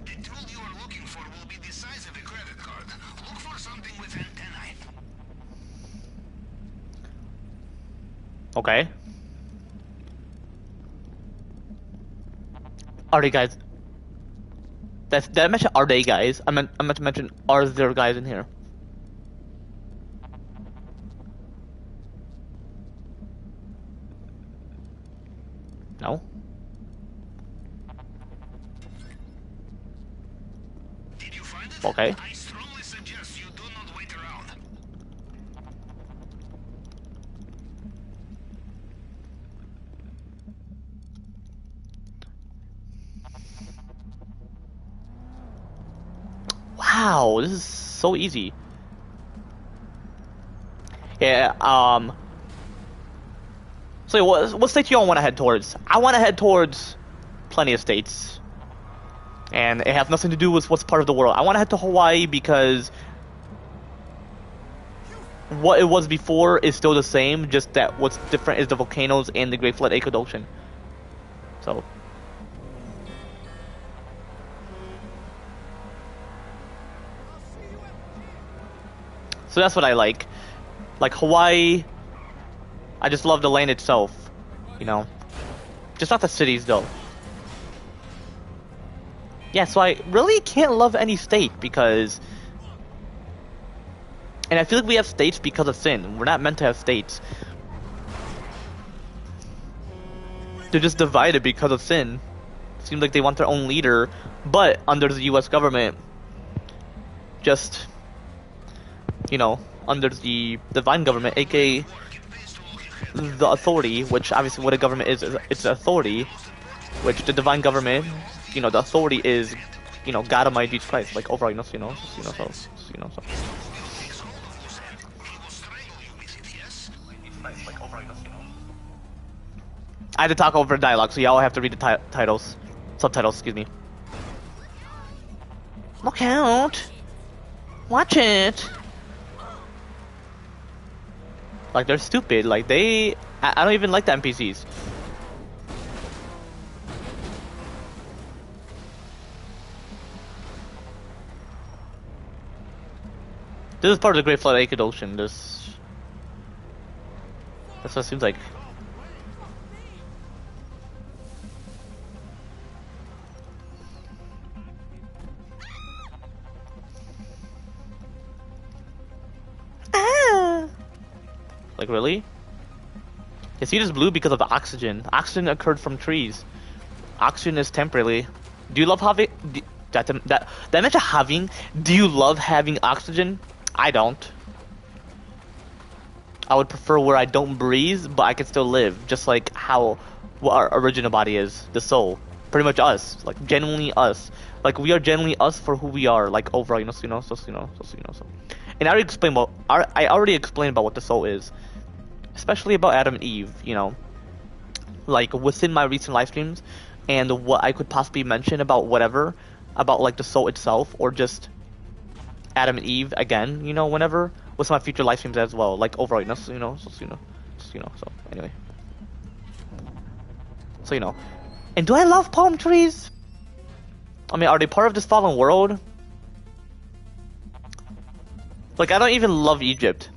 E: The tool you are looking for will be the size of a credit card. Look for something with antennae.
A: Okay. Are they guys? Did I mention are they guys? I meant to mention are there guys in here? No.
E: Did you find it?
A: Okay.
E: I strongly suggest you do not wait around.
A: Wow, this is so easy. Yeah, so what state do y'all want to head towards? I want to head towards plenty of states. And it has nothing to do with what's part of the world. I want to head to Hawaii because what it was before is still the same, just that what's different is the volcanoes and the Great Flood Acre Ocean. So that's what I like. Like Hawaii, I just love the land itself, you know. Just not the cities though. Yeah, so I really can't love any state because... And I feel like we have states because of sin. We're not meant to have states. They're just divided because of sin. Seems like they want their own leader, but under the US government, just, you know, under the divine government, aka the authority, which obviously what a government is it's authority, which the divine government, you know, the authority is, you know, God Almighty Jesus Christ, like overall, so. I had to talk over dialogue, so y'all have to read the subtitles, excuse me. Look out! Watch it! Like, they're stupid, like, I don't even like the NPCs. This is part of the Great Flood Acre Ocean, that's what it seems like. Like, really? You see this blue because of oxygen. Oxygen occurred from trees. Oxygen is temporary. Do you love having... That mention having... Do you love having oxygen? I don't. I would prefer where I don't breathe, but I can still live. Just like what our original body is. The soul. Pretty much us. Like, genuinely us. Like, we are genuinely us for who we are. Like, overall, so. And I already explained about what the soul is. Especially about Adam and Eve, you know. Like, within my recent live streams, and what I could possibly mention about whatever, about, like, the soul itself, or just Adam and Eve again, you know, whenever, with my future live streams as well. Like, overall, so, anyway. So, you know. And do I love palm trees? I mean, are they part of this fallen world? Like, I don't even love Egypt.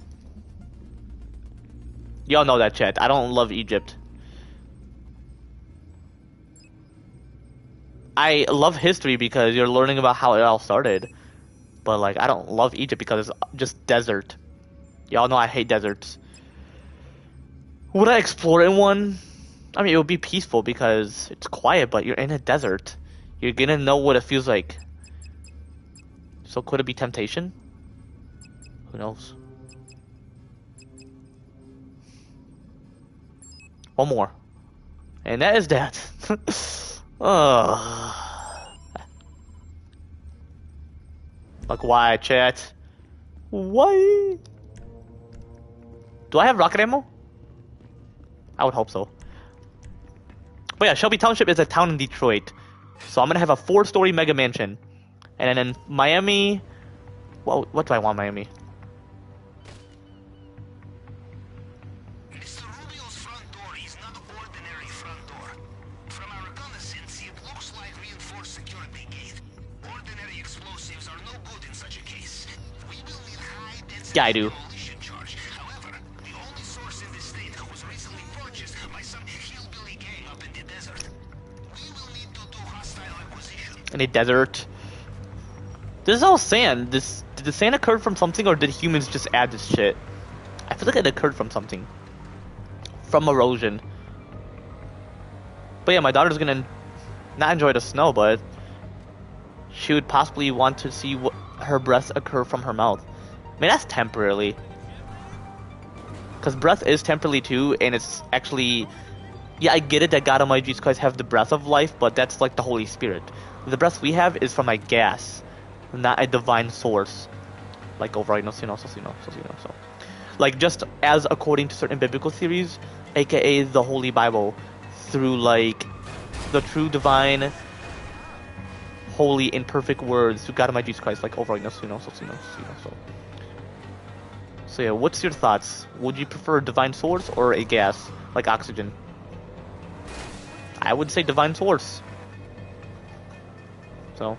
A: Y'all know that, chat. I don't love Egypt. I love history because you're learning about how it all started. But, like, I don't love Egypt because it's just desert. Y'all know I hate deserts. Would I explore in one? I mean, it would be peaceful because it's quiet, but you're in a desert. You're gonna know what it feels like. So could it be temptation? Who knows? One more. And that is that. Like, why, chat? Why? Do I have rocket ammo? I would hope so. But yeah, Shelby Township is a town in Detroit. So I'm gonna have a 4-story mega mansion. And then in Miami... Well, what do I want, Miami?
E: Mr. Rubio's front door is not ordinary front door. From our reconnaissance, it looks like reinforced security gate. Ordinary explosives are no good in such a case. We will need high-density demolition charge. However, the only source in this state was recently purchased by some hillbilly gang up in the desert. We will need to do hostile acquisition.
A: In a desert. This is all sand. Did the sand occur from something, or did humans just add this shit? I feel like it occurred from something. From erosion. But yeah, my daughter's gonna not enjoy the snow, but she would possibly want to see what her breath occur from her mouth. I mean, that's temporarily. Because breath is temporarily too, and it's actually... Yeah, I get it that God Almighty Jesus Christ have the breath of life, but that's like the Holy Spirit. The breath we have is from like gas. not a divine source, like over so. Like just as according to certain biblical theories, aka the Holy Bible, through like the true divine, holy and perfect words through God Almighty Jesus Christ, like over so. So yeah, what's your thoughts? Would you prefer a divine source or a gas like oxygen? I would say divine source. So.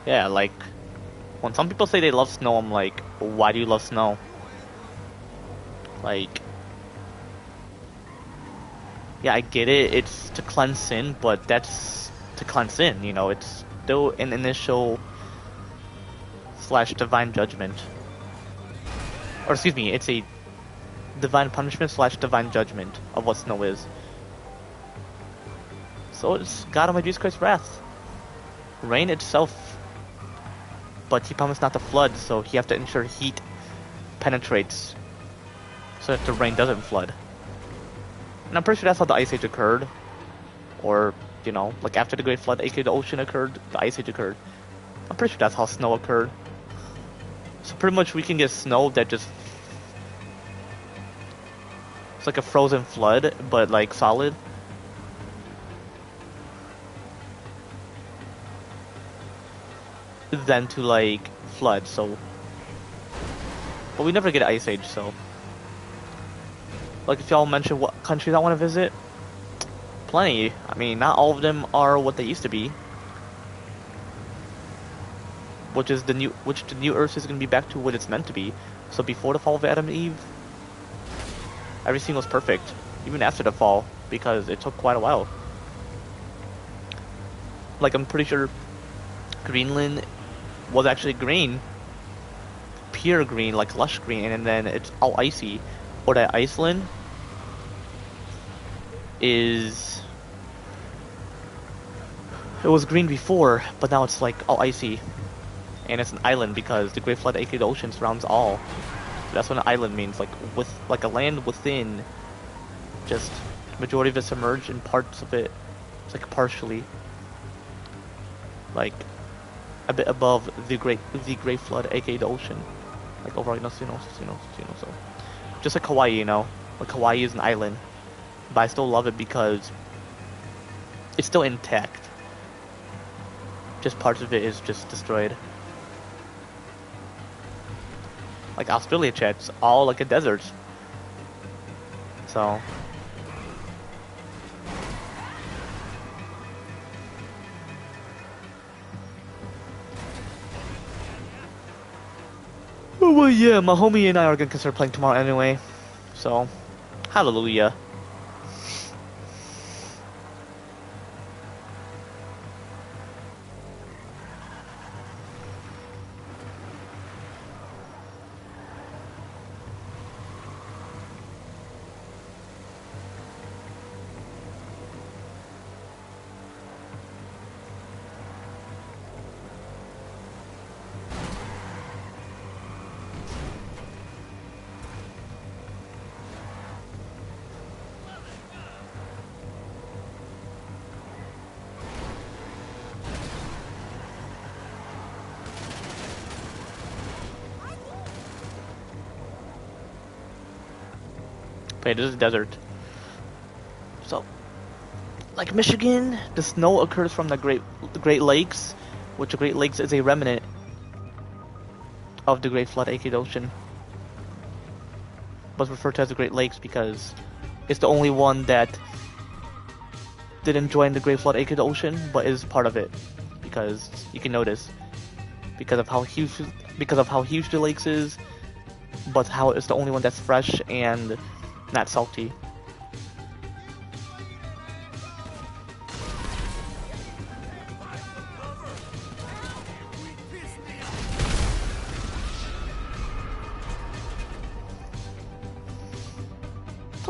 A: Yeah, like, when some people say they love snow, I'm like, why do you love snow? Like, yeah, I get it, it's to cleanse sin, but that's to cleanse sin, you know, it's still an initial / divine judgment. Or excuse me, it's a divine punishment / divine judgment of what snow is. So it's God Almighty Jesus Christ's wrath. Rain itself, but he promised not to flood, so he have to ensure heat penetrates so that the rain doesn't flood. And I'm pretty sure that's how the Ice Age occurred. Or, you know, like after the Great Flood, aka the ocean occurred, the Ice Age occurred. I'm pretty sure that's how snow occurred. So pretty much we can get snow that just... It's like a frozen flood, but like solid. Than to like flood, so. But we never get Ice Age, so. Like if y'all mention what countries I want to visit, plenty. I mean, not all of them are what they used to be. Which the new Earth is gonna be back to what it's meant to be. So before the fall of Adam and Eve, everything was perfect. Even after the fall, because it took quite a while. Like I'm pretty sure Greenland was actually green, pure green, like lush green, and then it's all icy. Or that Iceland is, it was green before, but now it's like all icy, and it's an island because the Great Flood, aka the ocean, surrounds all. That's what an island means, like with like a land within. Just majority of it submerged, and parts of it, it's like partially, like a bit above the Great Flood, aka the ocean, like over, so just like Hawaii, you know, like Hawaii is an island, but I still love it because it's still intact. Just parts of it is just destroyed. Like Australia, chat's all like a desert. So. Oh, well, yeah, my homie and I are gonna consider playing tomorrow anyway. So, hallelujah. Okay, this is desert. So, like Michigan, the snow occurs from the Great Lakes, which the Great Lakes is a remnant of the Great Flood, aka the ocean. But referred to as the Great Lakes because it's the only one that didn't join the Great Flood, aka the ocean, but is part of it. Because you can notice, because of how huge the lakes is, but how it's the only one that's fresh and not salty.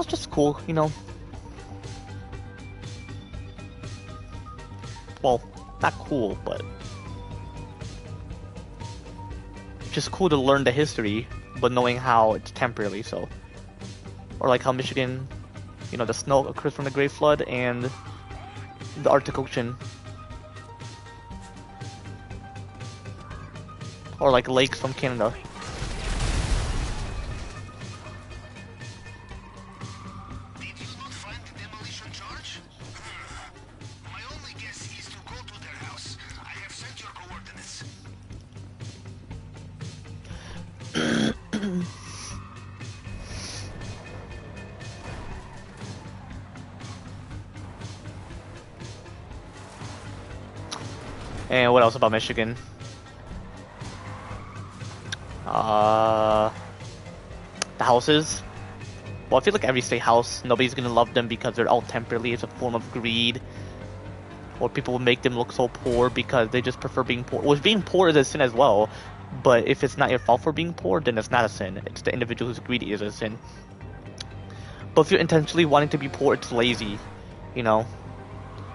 A: So it's just cool, you know. Well, not cool, but just cool to learn the history, but knowing how it's temporarily. So, or like how Michigan, you know, the snow occurs from the Great Flood and the Arctic Ocean, or like lakes from Canada.
E: Did you not find the demolition charge? My only guess is to go to their house. I have sent your coordinates.
A: And what else about Michigan? The houses. Well, I feel like every state house, nobody's gonna love them because they're all temporarily. It's a form of greed. Or people will make them look so poor because they just prefer being poor. Which being poor is a sin as well. But if it's not your fault for being poor, then it's not a sin. It's the individual who's greedy is a sin. But if you're intentionally wanting to be poor, it's lazy. You know?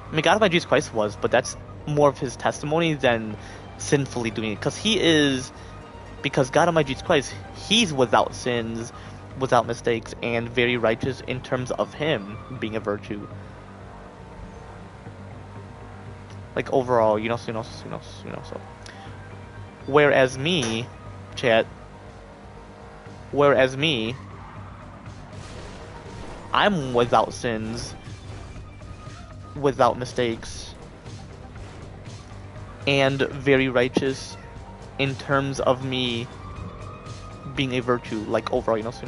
A: I mean, God of my Jesus Christ was, but that's more of his testimony than sinfully doing it. Because God of my Jesus Christ, he's without sins, without mistakes, and very righteous in terms of him being a virtue. Like overall, so. Whereas me, chat, I'm without sins, without mistakes, and very righteous in terms of me being a virtue, like overall, so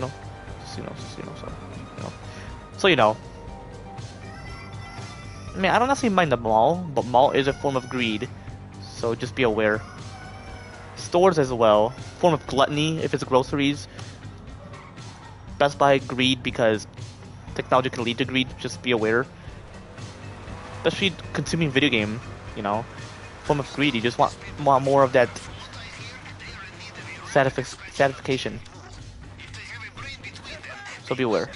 A: I mean, I don't necessarily mind the mall, but mall is a form of greed, so just be aware. Stores as well, form of gluttony if it's groceries. Best Buy, greed, because technology can lead to greed, just be aware. Especially consuming video game, form of greed, you just want more of that satisfaction. So be aware.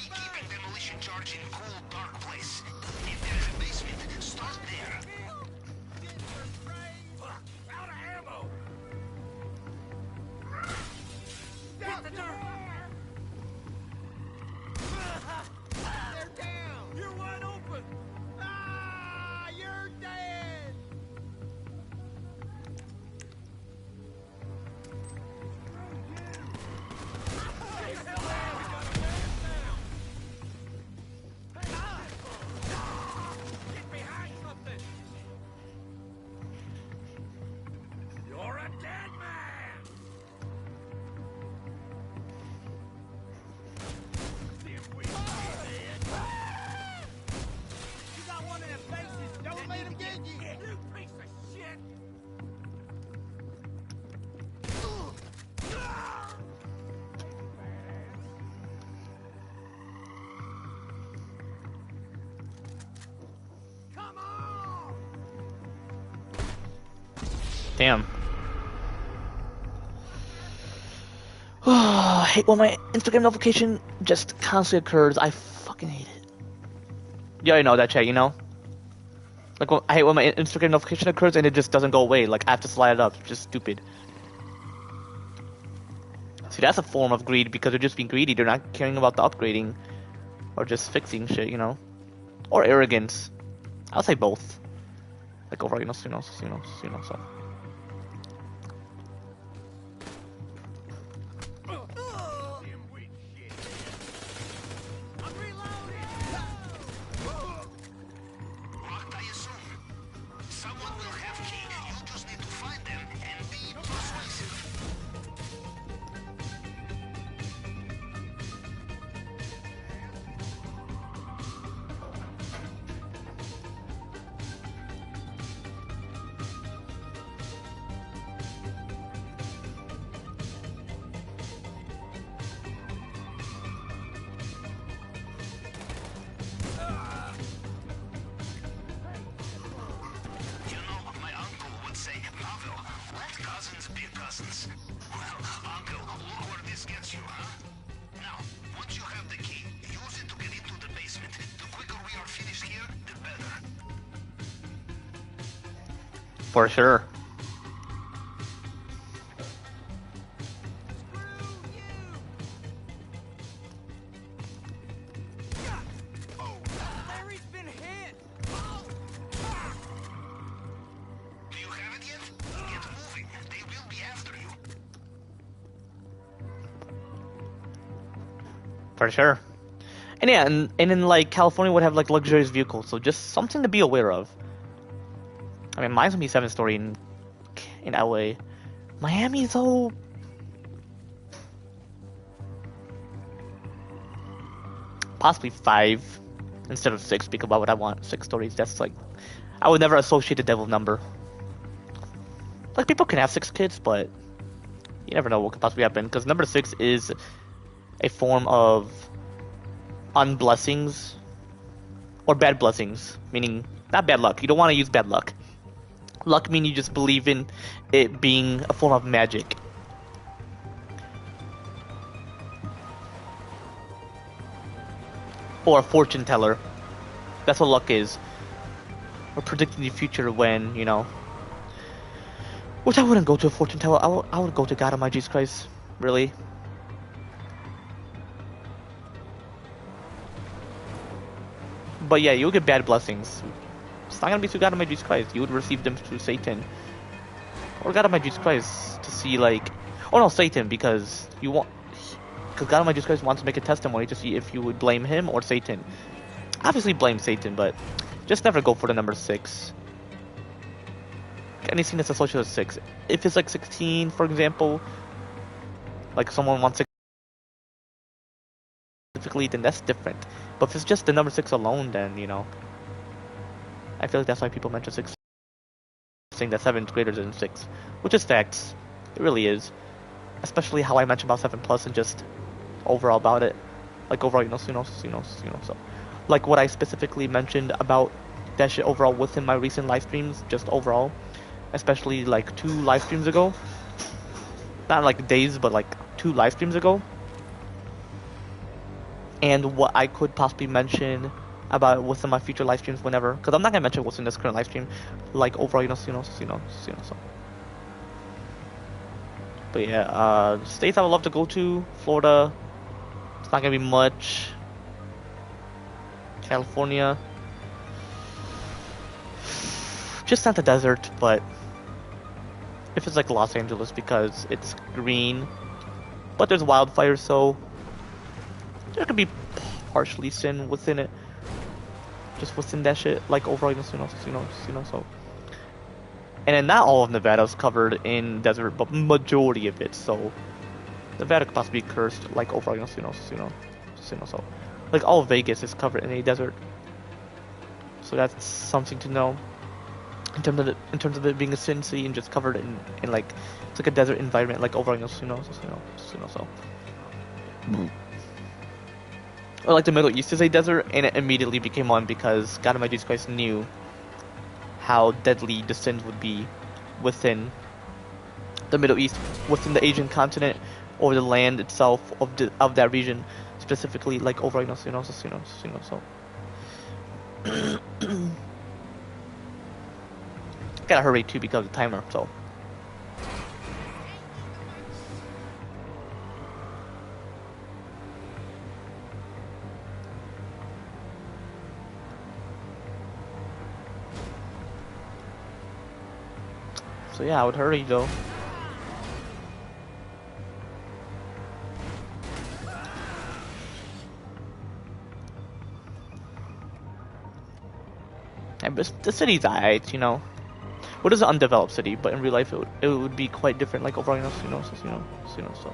A: Damn. I hate when my Instagram notification just constantly occurs. I fucking hate it. You already know that, chat, Like, I hate when my Instagram notification occurs and it just doesn't go away. Like, I have to slide it up. It's just stupid. See, that's a form of greed because they're just being greedy. They're not caring about the upgrading or just fixing shit, Or arrogance. I'll say both. Like, overall, so. For sure.
F: Larry's been hit!
E: Do you have it yet? Get moving. They will be after you.
A: For sure. And yeah, and in like California would have like luxurious vehicles, so just something to be aware of. I mean, mine's gonna be 7-story in LA. Miami though, possibly 5 instead of 6, because why would I want 6 stories? That's like, I would never associate a devil number. Like, people can have 6 kids, but you never know what could possibly happen, because number 6 is a form of unblessings or bad blessings, meaning not bad luck. You don't want to use bad luck. Luck means you just believe in it being a form of magic. Or a fortune teller. That's what luck is. Or predicting the future when, you know. Which I wouldn't go to a fortune teller. I would go to God Almighty Jesus Christ. Really. But yeah, you would get bad blessings. It's not gonna be through God Almighty Jesus Christ. You would receive them through Satan. Or God Almighty Jesus Christ to see like... Oh no, Satan, because you want... Because God Almighty Jesus Christ wants to make a testimony to see if you would blame him or Satan. Obviously blame Satan, but just never go for the number 6. Anything that's associated with 6. If it's like 16, for example, like someone wants specifically, then that's different. But if it's just the number 6 alone, then, you know, I feel like that's why people mention 6, saying that 7 is greater than 6, which is facts. It really is. Especially how I mentioned about 7 plus and just overall about it. Like overall, so. Like what I specifically mentioned about that shit overall within my recent live streams, just overall. Especially like 2 live streams ago. Not like days, but like 2 live streams ago. And what I could possibly mention about within my future live streams whenever. Because I'm not going to mention what's in this current live stream. Like overall, so. But yeah, states I would love to go to, Florida. It's not gonna be much. California. Just not the desert, but if it's like Los Angeles because it's green, but there's wildfires, so there could be partially sin within it. Just within that shit, like overall, so. And then not all of Nevada is covered in desert, but majority of it. So Nevada could possibly be cursed, like overall, so. Like all of Vegas is covered in a desert. So that's something to know. In terms of it being a sin city and just covered in like it's like a desert environment, like overall, so. Or like the Middle East is a desert, and it immediately became one because God Almighty Jesus Christ knew how deadly the sins would be within the Middle East, within the Asian continent, or the land itself of that region, specifically like over, so. Gotta hurry too because of the timer, so. So yeah, I would hurry though. And the city's alright, you know. What is an undeveloped city, but in real life it would be quite different, like overall, so.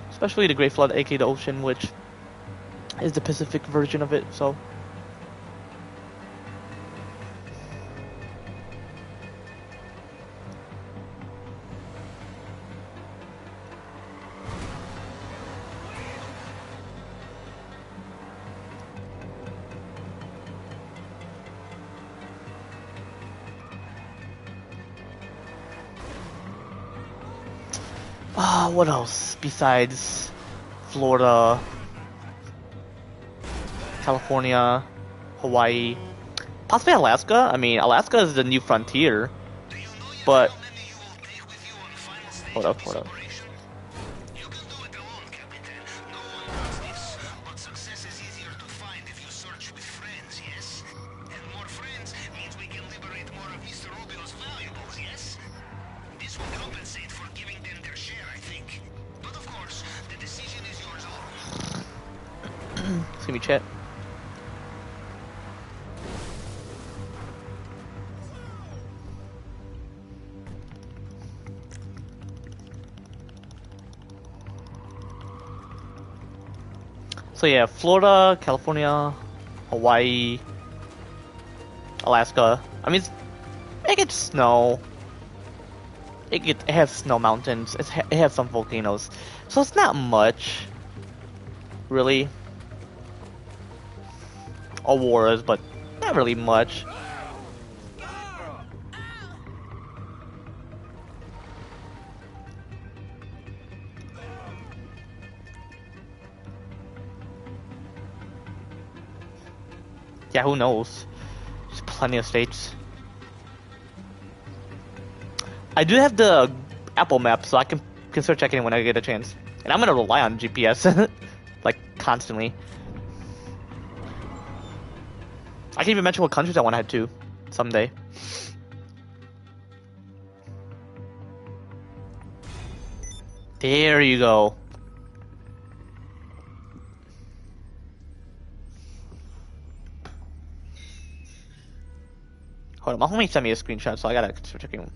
A: Especially the Great Flood, aka the ocean, which is the Pacific version of it, so. What else besides Florida, California, Hawaii, possibly Alaska? I mean, Alaska is the new frontier,
E: Do you know yet
A: but
E: how many you will take with you on the final stage
A: hold
E: of
A: up,
E: this
A: hold up.
E: operation? You can do it alone, Capitan. No one does this. But success is easier to find if you search with friends, yes? And more friends means we can liberate more of Mr. Rubio's valuables, yes? This will compensate for giving them their share, I think. But of course, the decision is yours alone.
A: Excuse me, chat. So yeah, Florida, California, Hawaii, Alaska. I mean, it gets snow. It has snow mountains. It has some volcanoes, so it's not much, really. Auroras, but not really much. Yeah, who knows? There's plenty of states. I do have the Apple map, so I can start checking it when I get a chance. And I'm gonna rely on GPS, like constantly. I can even mention what countries I want to head to someday. There you go. Hold on, my homie sent me a screenshot, so I gotta start checking.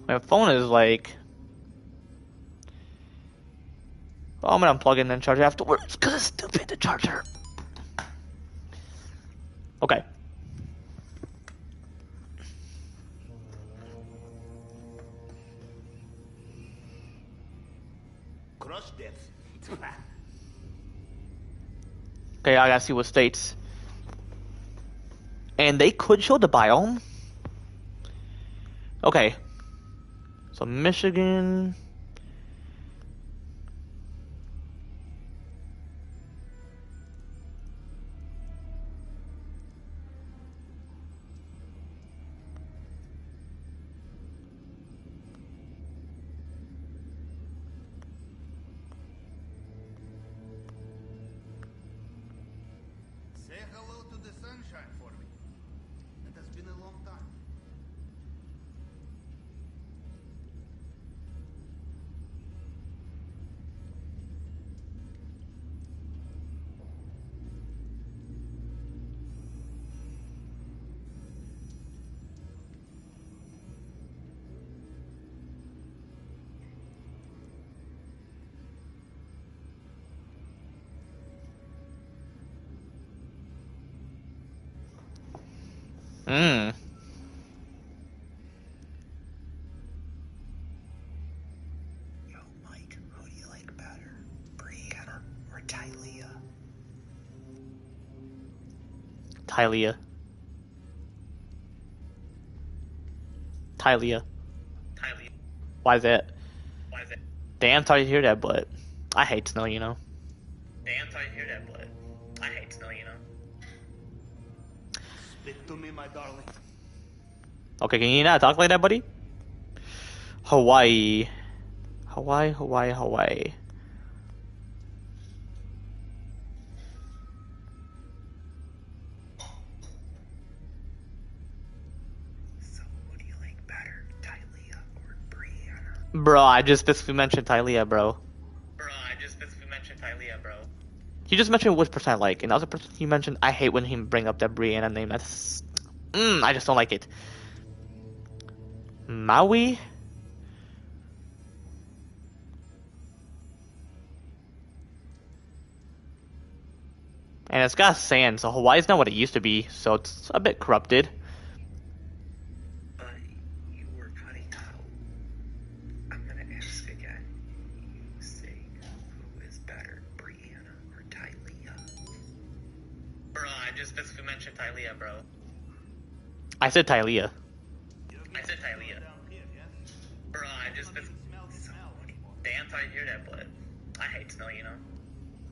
A: My phone is like, oh, I'm gonna unplug it and then charge it afterwards because it's stupid to charger. Okay.
D: Crush death.
A: Okay, I gotta see what states. And they could show the biome. Okay. So Michigan.
D: Say hello to the sunshine for me. It has been a long time.
A: Hmm.
H: Yo, Mike, who do you like better, Brianna or Tylea?
A: Tylea. Tylea. Why is that? Damn, sorry to hear that, but I hate snow, you know.
D: Speak to me, my darling.
A: Okay, can you not talk like that, buddy? Hawaii. Hawaii. Bro, I just specifically mentioned Tylea, bro.
B: Bro, I just specifically mentioned Tylea, bro.
A: You just mentioned which person I like, and the other person you mentioned, I hate when he bring up that Brianna name. That's, I just don't like it. Maui? And it's got sand, so Hawaii's not what it used to be, so it's a bit corrupted.
H: But you were cutting out. I'm gonna ask again. You say who is better, Brianna or Tylea?
B: Bro, I just specifically mentioned Tylea, bro.
A: I said Tylea.
B: I said Tylea. Bro, I just specifically... Damn, sorry to hear that, but I hate snow, you know?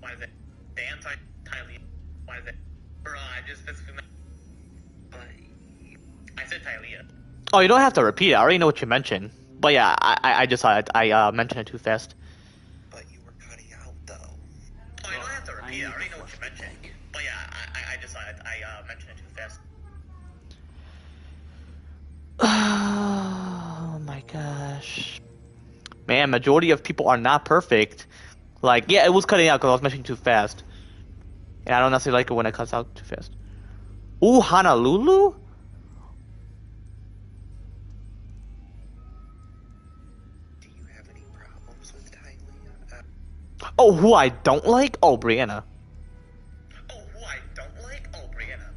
B: Why is it? Damn, sorry, Tylea. Why is it? Bro, I just specifically...
H: But
B: I said Tylea.
A: Oh, you don't have to repeat it. I already know what you mentioned. But yeah, I just saw it. I mentioned it too fast.
H: but you were cutting out though.
B: Oh, you don't have to repeat it. I already know what you mentioned. But yeah, I just saw it. I mentioned it too fast.
A: Oh my gosh. Man, majority of people are not perfect. Like, yeah, it was cutting out because I was mentioning too fast. And I don't necessarily like it when it cuts out too fast. Ooh, Honolulu?
H: Do you have any problems with Tylea?
A: Oh, who I don't like? Oh, Brianna.
B: Oh, who I don't like? Oh, Brianna.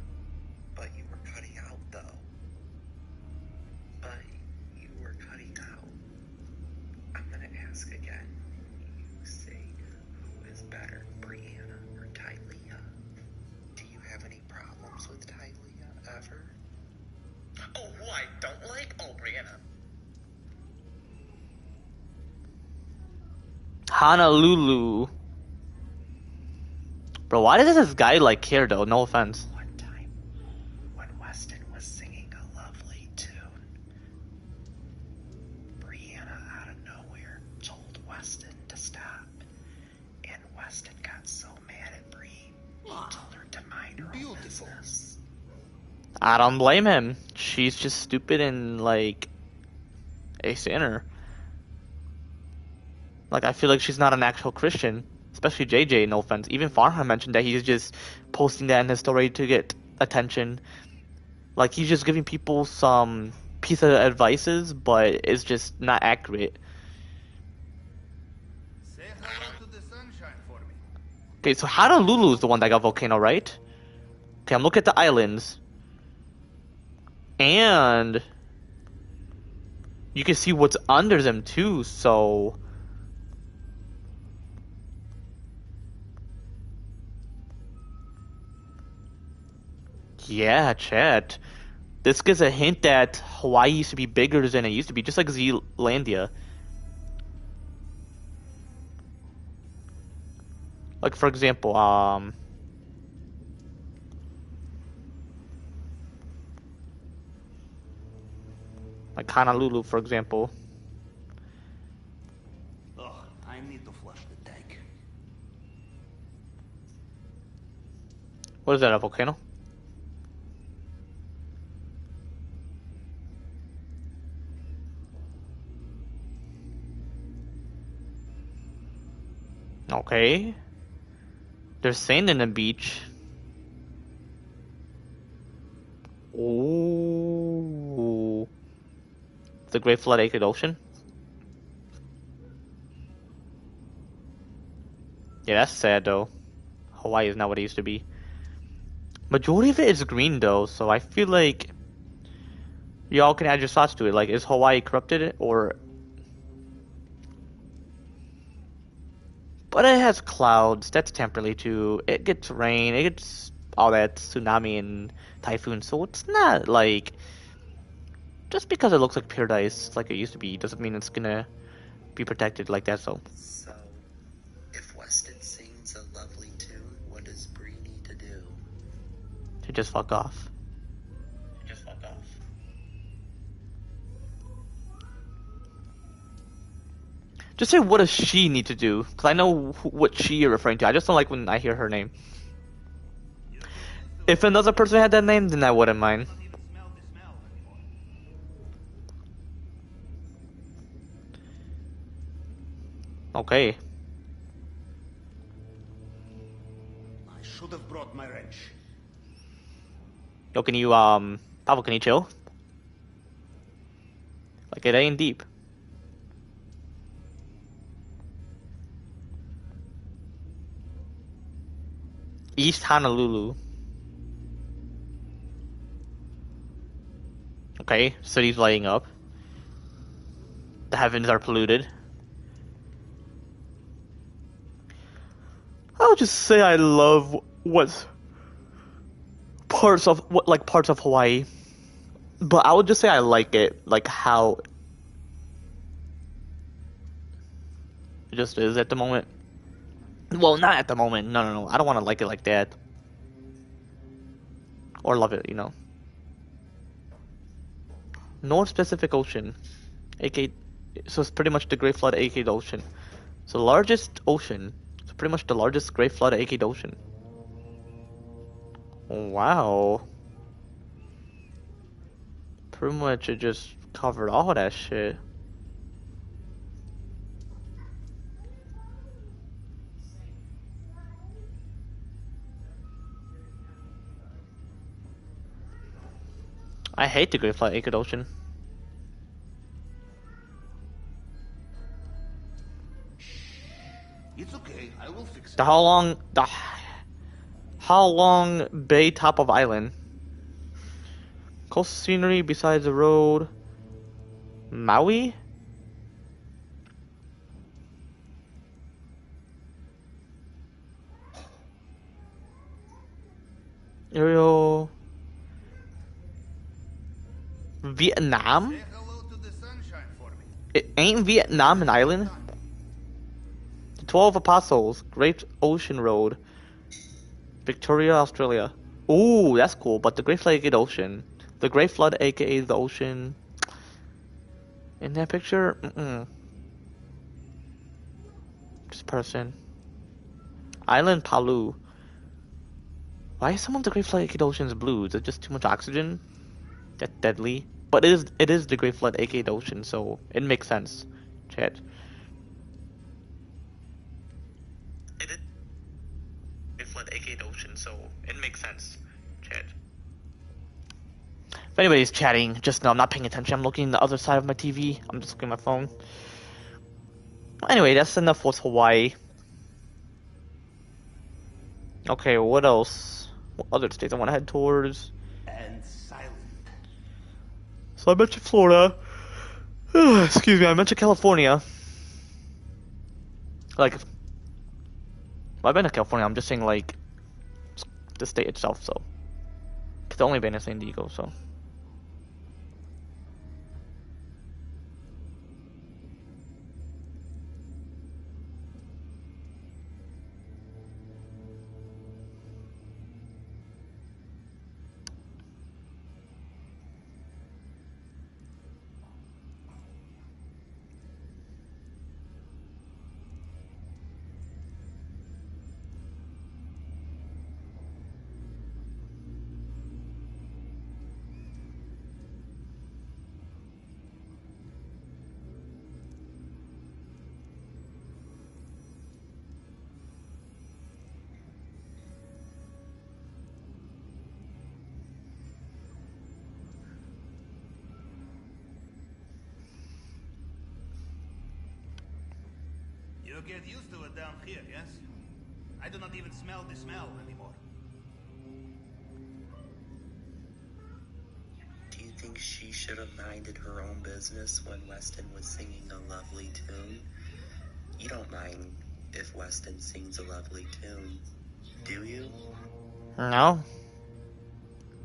H: But you were cutting out though. But you were cutting out. I'm gonna ask again. You say who is better, Brianna or Tylea? Do you have any problems with Tylea ever?
B: Oh, who I don't like? Oh, Brianna.
A: Honolulu. Bro, why does this guy like care though? No offense.
H: One time, when Weston was singing a lovely tune, Brianna out of nowhere told Weston to stop. And Weston got so mad at Bree, he told her to mind her own
D: Beautiful.
H: business.
A: I don't blame him. She's just stupid and like a sinner. Like, I feel like she's not an actual Christian, especially JJ, no offense. Even Farhan mentioned that he's just posting that in his story to get attention. Like, he's just giving people some piece of advices, but it's just not accurate.
D: Say hello to the sunshine for me.
A: Okay, so Honolulu is the one that got volcano, right? Okay, I'm looking at the islands. And you can see what's under them too, so... Yeah, Chad. This gives a hint that Hawaii used to be bigger than it used to be, just like Zealandia. Like, for example, like Honolulu, for example.
D: Ugh, I need to flush the tank.
A: What is that, a volcano? Okay. There's sand in the beach. Ooh. The Great Flooded Ocean? Yeah, that's sad though. Hawaii is not what it used to be. Majority of it is green though, so I feel like y'all can add your thoughts to it. Like, is Hawaii corrupted or... But it has clouds, that's temporary too. It gets rain, it gets all that tsunami and typhoon, so it's not like... Just because it looks like paradise like it used to be, doesn't mean it's gonna be protected like that, so...
H: So, if Weston sings a lovely tune, what does Bree need to do?
A: To just fuck off.
B: Just fuck off.
A: Just say, what does she need to do? Because I know what she you're referring to. I just don't like when I hear her name. If another person had that name, then I wouldn't mind.
D: Don't even smell the smell anymore.
A: Okay.
D: I should have brought my wrench.
A: Yo, can you, Pablo, can you chill? Like, it ain't deep. East Honolulu. Okay, city's lighting up. The heavens are polluted. I'll just say I love what's parts of Hawaii. But I would just say I like it, like how it just is at the moment. Well, not at the moment. No. I don't want to like it like that. Or love it, you know. North Pacific Ocean. aka, so it's pretty much the Great Flood, aka the ocean. So the largest ocean. It's pretty much the largest Great Flood, aka the ocean. Wow. Pretty much it just covered all that shit. I hate the Great Flood, aka the ocean.
D: It's okay, I will fix it.
A: The how long Bay top of island. Coastal scenery besides the road. Maui? Aerial. Vietnam?
D: Say hello to the sunshine for me.
A: It ain't Vietnam an island? The 12 Apostles, Great Ocean Road, Victoria, Australia. Ooh, that's cool, but the Great Flood, aka the ocean. The Great Flood, aka the ocean. In that picture? This person. Island Palu. Why is some of the Great Flood, aka the ocean's blue? Is it just too much oxygen? That's deadly. But it is the Great Flood, aka the ocean, so it makes sense. Chat. It is Great Flood, aka the ocean, so it makes sense. Chat. If anybody's chatting, just know I'm not paying attention. I'm looking the other side of my TV. I'm just looking at my phone. Anyway, that's enough with Hawaii. Okay, what else? What other states I want to head towards?
D: And silent.
A: So I mentioned Florida. Excuse me, I mentioned California. Like, well, I've been to California. I'm just saying, like, the state itself. So, it's only been in San Diego. So.
D: You get used to it down here, yes? I do not even smell the smell anymore.
H: Do you think she should have minded her own business when Weston was singing a lovely tune? You don't mind if Weston sings a lovely tune, do you?
A: No.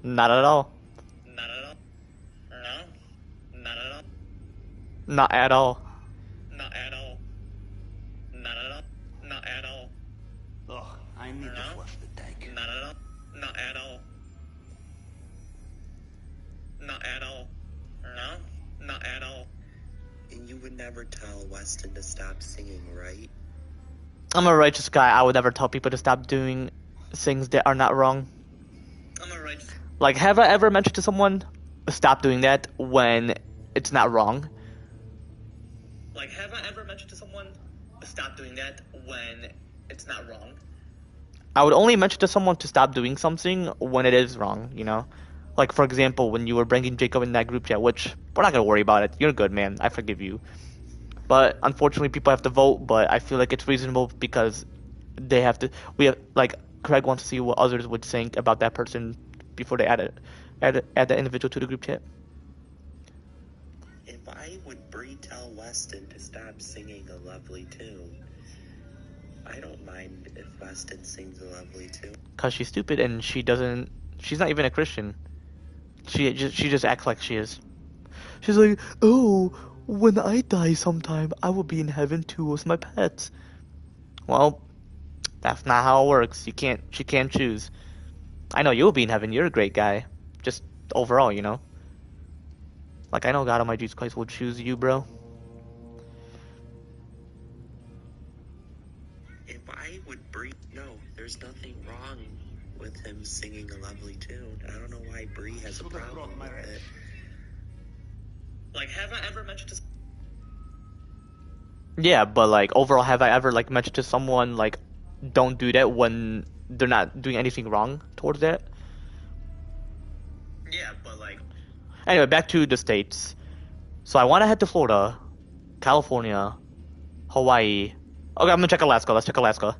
A: Not at all.
H: Not at all. No? Not at all.
A: Not at all.
H: Not at all. Not at all. Not at all.
D: Ugh, I need to flush the tank.
H: Not at all. Not at all. Not at all. No? Not at all. And you would never tell Weston to stop singing, right?
A: I'm a righteous guy. I would never tell people to stop doing things that are not wrong.
H: I'm a righteous.
A: Like, have I ever mentioned to someone, stop doing that when it's not wrong?
H: Like, have I ever mentioned to someone,
B: stop doing that when it's not wrong.
A: I would only mention to someone to stop doing something when it is wrong, you know? Like, for example, when you were bringing Jacob in that group chat, which we're not going to worry about it. You're good, man. I forgive you. But unfortunately, people have to vote, but I feel like it's reasonable because they have to. We have, like, Craig wants to see what others would think about that person before they add that individual to the group chat.
H: And why would Bree tell Weston to stop singing a lovely tune? I don't mind if Weston sings a lovely tune.
A: Because she's stupid and she's not even a Christian. She just acts like she is. She's like, oh, when I die sometime, I will be in heaven too with my pets. Well, that's not how it works. She can't choose. I know you'll be in heaven. You're a great guy. Just overall, you know. Like, I know God Almighty Jesus Christ will choose you, bro.
H: And why would Bree... No, there's nothing wrong with him singing a lovely tune. I don't know why Bree has a problem with it.
B: Like, have I ever mentioned to...
A: Yeah, but like overall, have I ever like mentioned to someone like don't do that when they're not doing anything wrong towards that?
B: Yeah, but like...
A: Anyway, back to the States. So I want to head to Florida, California, Hawaii. Okay, I'm gonna check Alaska. Let's check Alaska.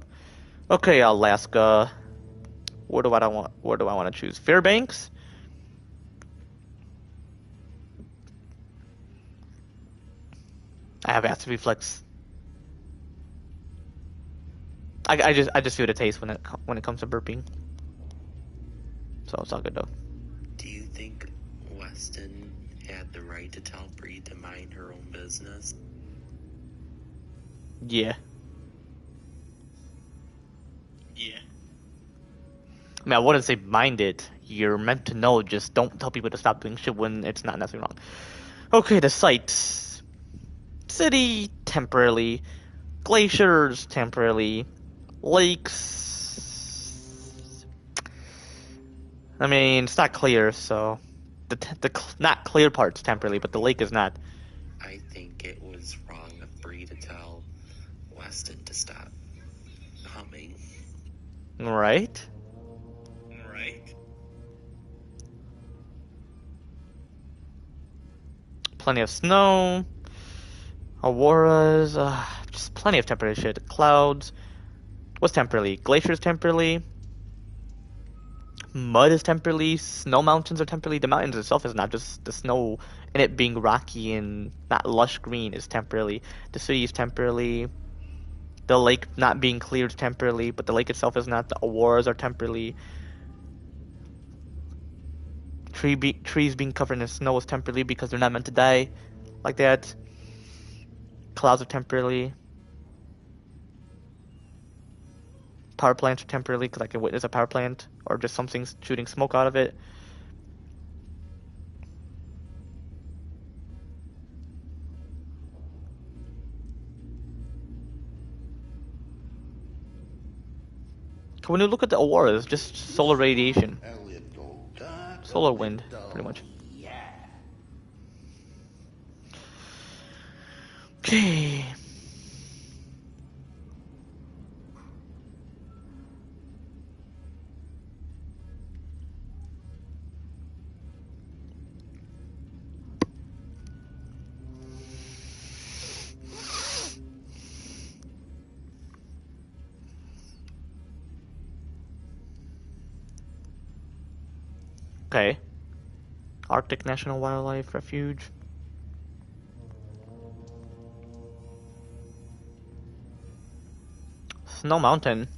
A: Okay, Alaska. Where do I want to choose? Fairbanks. I have acid reflex. I just feel the taste when it comes to burping. So it's all good though.
H: Do you think Weston had the right to tell Bree to mind her own business?
A: Yeah.
B: Yeah.
A: I mean, I wouldn't say mind it. You're meant to know. Just don't tell people to stop doing shit when it's not necessarily wrong. Okay, the sites. City, temporarily. Glaciers, temporarily. Lakes. I mean, it's not clear, so the not clear part's temporarily, but the lake is not.
H: I think it was wrong of Bree to tell Weston to stop humming.
A: Right?
B: Right.
A: Plenty of snow. Auroras. Just plenty of temporary shit. Clouds. What's temporarily? Glaciers temporarily. Mud is temporarily. Snow mountains are temporarily. The mountains itself is not just the snow and it being rocky and not lush green is temporarily. The city is temporarily. The lake not being cleared temporarily, but the lake itself is not. The auroras are temporarily. Trees being covered in snow is temporarily because they're not meant to die like that. Clouds are temporarily. Power plants are temporarily because I can witness a power plant or just something shooting smoke out of it. When you look at the auroras, just solar radiation. Solar wind, pretty much. Okay. Okay. Arctic National Wildlife Refuge. Snow Mountain.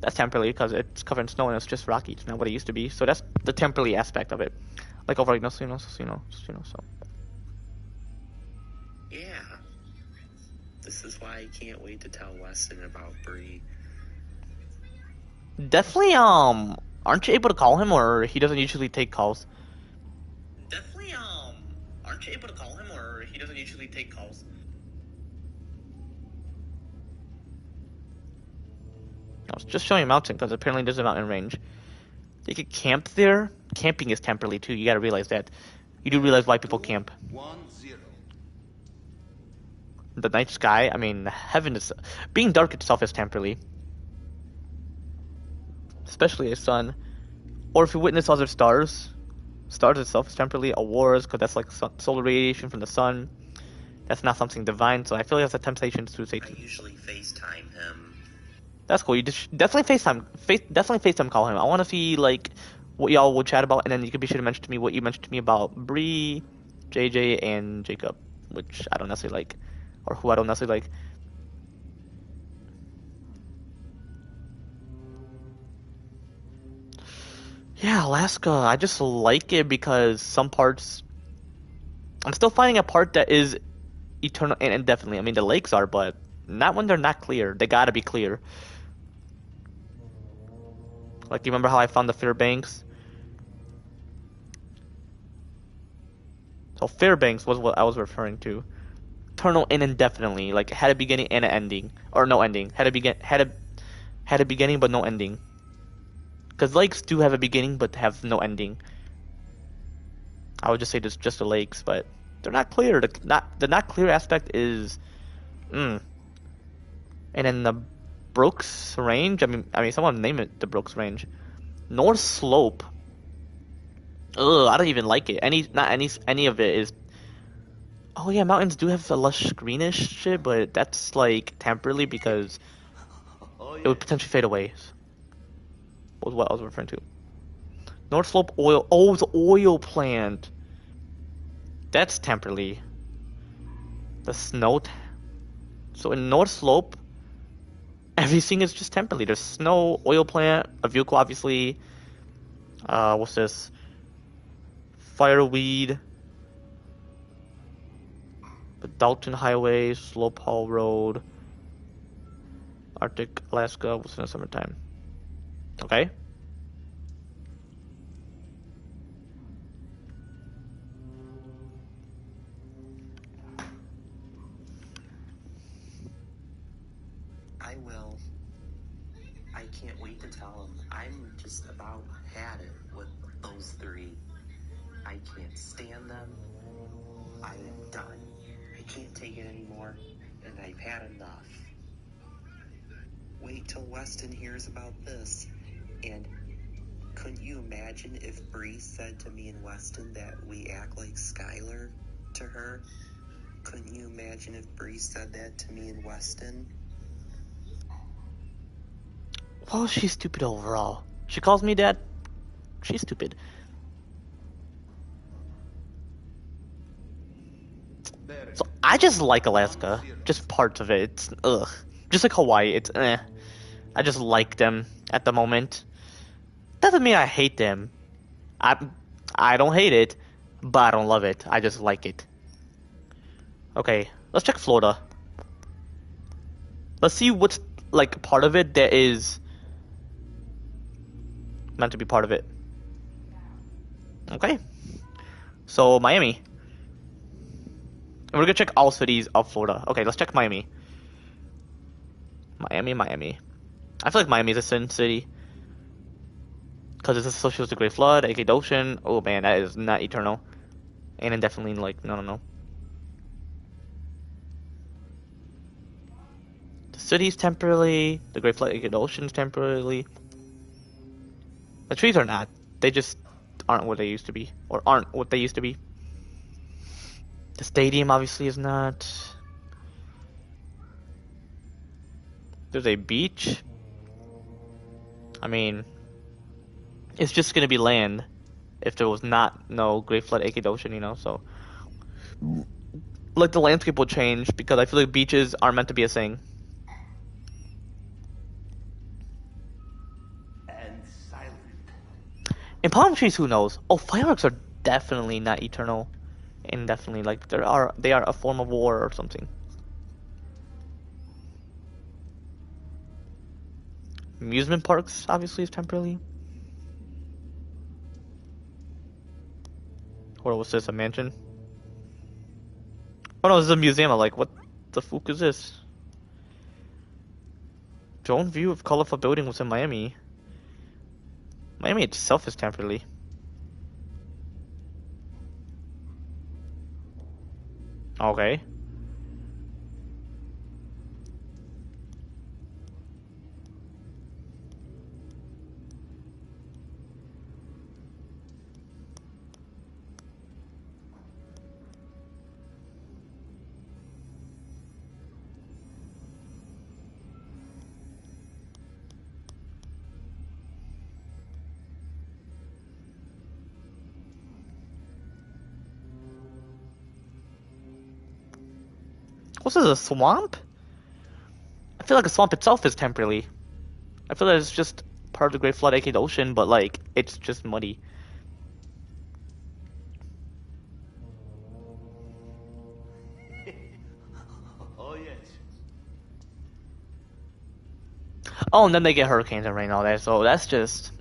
A: That's temporary because it's covered in snow and it's just rocky. It's not what it used to be. So that's the temporary aspect of it. Like over, so.
H: Yeah. This is why I can't wait to tell Weston about Bree.
A: Definitely, aren't you able to call him or he doesn't usually take calls?
B: Definitely, aren't you able to call him or he doesn't usually take calls?
A: I was just showing mountain because apparently there's a mountain range. You could camp there. Camping is temporary too. You gotta realize that. You do realize why people camp.
D: 1-0.
A: the night sky. I mean, heaven is being dark itself is temporary, especially a sun. Or if you witness other stars, stars itself is temporary. Auroras, because that's like solar radiation from the sun. That's not something divine, so I feel like that's a temptation to say.
H: I usually FaceTime him.
A: That's cool. You just definitely FaceTime call him. I want to see like what y'all will chat about, and then you could be sure to mention to me what you mentioned to me about Bree, JJ, and Jacob, which I don't necessarily like, or who I don't necessarily like. Yeah, Alaska. I just like it because some parts. I'm still finding a part that is eternal and indefinitely. I mean, the lakes are, but not when they're not clear. They gotta be clear. Like, you remember how I found the Fairbanks? So Fairbanks was what I was referring to. Eternal and indefinitely. Like, it had a beginning and an ending. Or no ending. Had a beginning but no ending. Because lakes do have a beginning but have no ending. I would just say just the lakes, but they're not clear. The not clear aspect is, and then the Brooks Range. I mean, someone name it the Brooks Range. North Slope. Ugh, I don't even like it. Any of it is. Oh yeah, mountains do have a lush greenish shit, but that's like temporarily because it would potentially fade away. Was what I was referring to. North Slope oil. Oh, the oil plant. That's temporarily. The snow. So in North Slope, everything is just temporarily. There's snow, oil plant, a vehicle, obviously. What's this? Fireweed. The Dalton Highway, Slope Hall Road, Arctic, Alaska. What's in the summertime? Okay.
H: I will. I can't wait to tell him. I'm just about had it with those three. I can't stand them. I am done. I can't take it anymore, and I've had enough. Wait till Weston hears about this. And couldn't you imagine if Bree said to me and Weston that we act like Skylar to her? Couldn't you imagine if Bree said that to me and Weston?
A: Well, she's stupid overall. She calls me that. She's stupid. So I just like Alaska. Just parts of it. It's ugh. Just like Hawaii. It's eh. I just like them at the moment. Doesn't mean I hate them. I don't hate it, but I don't love it. I just like it. Okay, let's check Florida. Let's see what's like part of it that is meant to be part of it. Okay. So Miami. And we're gonna check all cities of Florida. Okay, let's check Miami. Miami. I feel like Miami is a sin city. Because it's associated with the Great Flood, aka the ocean. Oh man, that is not eternal. And indefinitely, like, no. The city's temporarily, the Great Flood, aka the ocean's temporarily. The trees are not. They just aren't what they used to be. Or aren't what they used to be. The stadium obviously is not. There's a beach. I mean, it's just gonna be land if there was not no Great Flood, aka the ocean, you know. So, like, the landscape will change because I feel like beaches are meant to be a thing.
D: And silent.
A: And palm trees, who knows? Oh, fireworks are definitely not eternal, and definitely like they are a form of war or something. Amusement parks obviously is temporarily. Or was this a mansion? Oh no, this is a museum. I'm like, what the fuck is this? Drone view of colorful building was in Miami. Miami itself is temporarily. Okay. What's this, a swamp? I feel like a swamp itself is temporary. I feel like it's just part of the Great Flood, aka the ocean, but like it's just muddy.
D: Oh, yes.
A: Oh, and then they get hurricanes and rain and all that. So that's just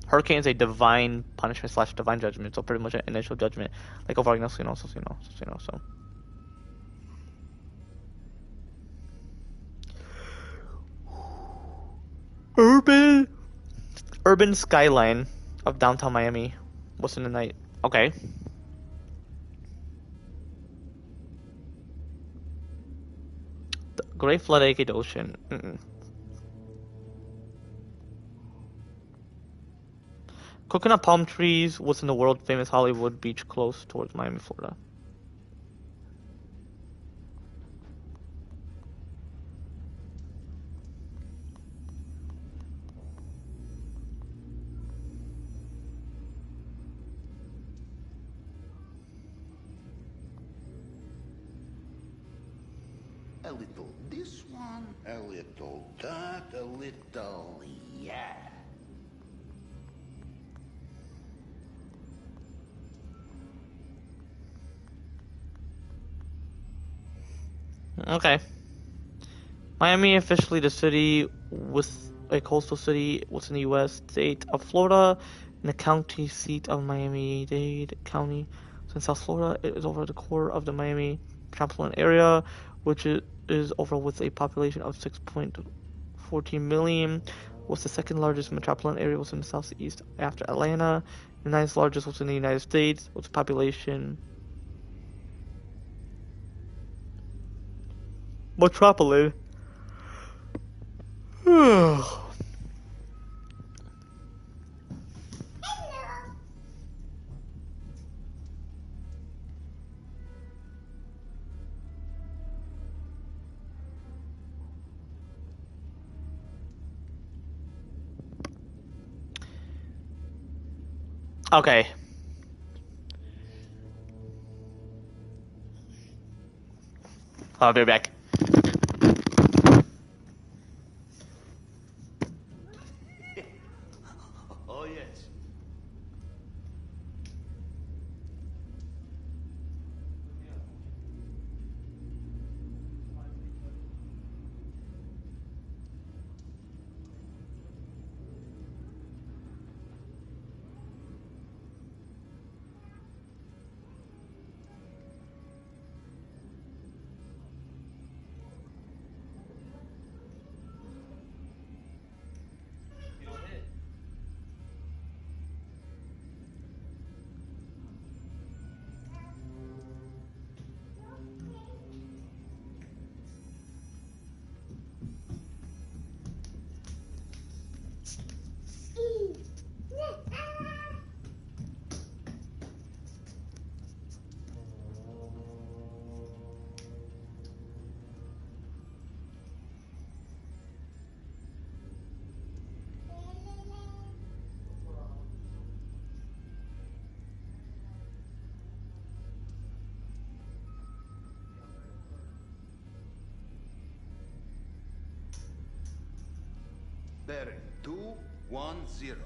A: Hurricane's a divine punishment slash divine judgment. So pretty much an initial judgment, like over so. Urban urban skyline of downtown Miami. What's in the night? Okay. The Great Flood, aka the ocean. Coconut palm trees. What's in the world famous Hollywood beach close towards Miami, Florida?
D: A little this one, a little that, a little yeah.
A: Okay. Miami, officially the city with a coastal city, what's in the U.S. state of Florida, and the county seat of Miami-Dade County. So in South Florida, it is over the core of the Miami metropolitan area, which is over with a population of 6.14 million. What's the second largest metropolitan area? What's in the southeast after Atlanta? The ninth largest was in the United States. What's the population? Metropolitan. Okay. I'll be back.
D: Oh, yes. Bearing 210.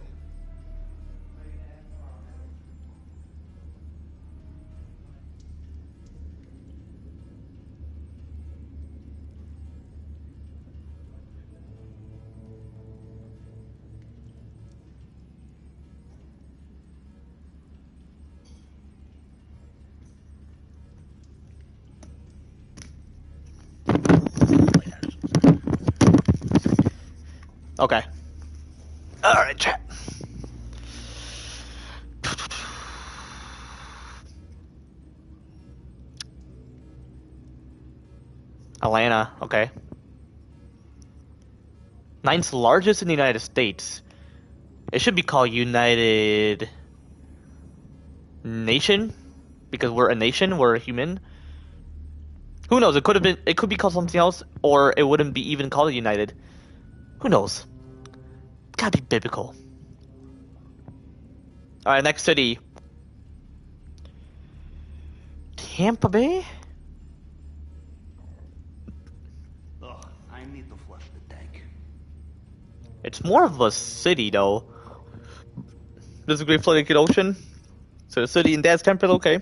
A: Okay. Alright, chat. Atlanta, okay. Ninth largest in the United States. It should be called United Nation because we're a nation, we're a human. Who knows? It could be called something else, or it wouldn't be even called United. Who knows? Gotta be biblical. Alright, next city. Tampa Bay? It's more of a city, though. There's a Great Atlantic Ocean. So the city and Dad's temple, okay.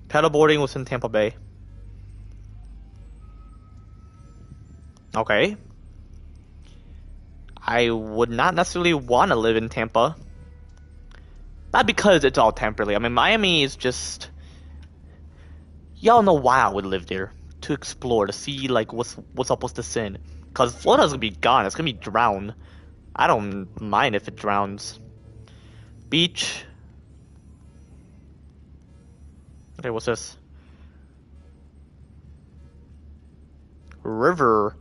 A: Paddleboarding was in Tampa Bay. Okay. I would not necessarily want to live in Tampa. Not because it's all temporary. I mean, Miami is just... Y'all know why I would live there. To explore, to see, like, what's up with the sin. Because Florida's gonna be gone. It's gonna be drowned. I don't mind if it drowns. Beach. Okay, what's this? River.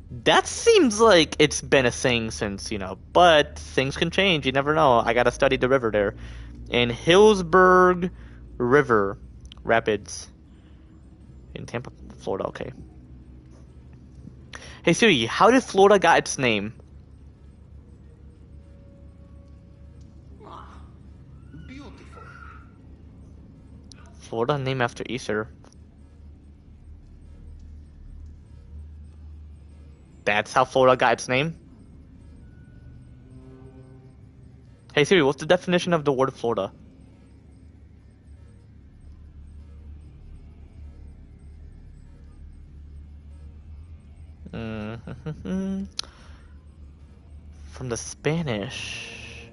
A: That seems like it's been a thing since, but things can change. You never know. I gotta study the river there. In Hillsburg River Rapids. In Tampa, Florida, okay. Hey Siri, how did Florida got its name?
D: Beautiful.
A: Florida named after Easter. That's how Florida got its name? Hey Siri, what's the definition of the word Florida? From the Spanish.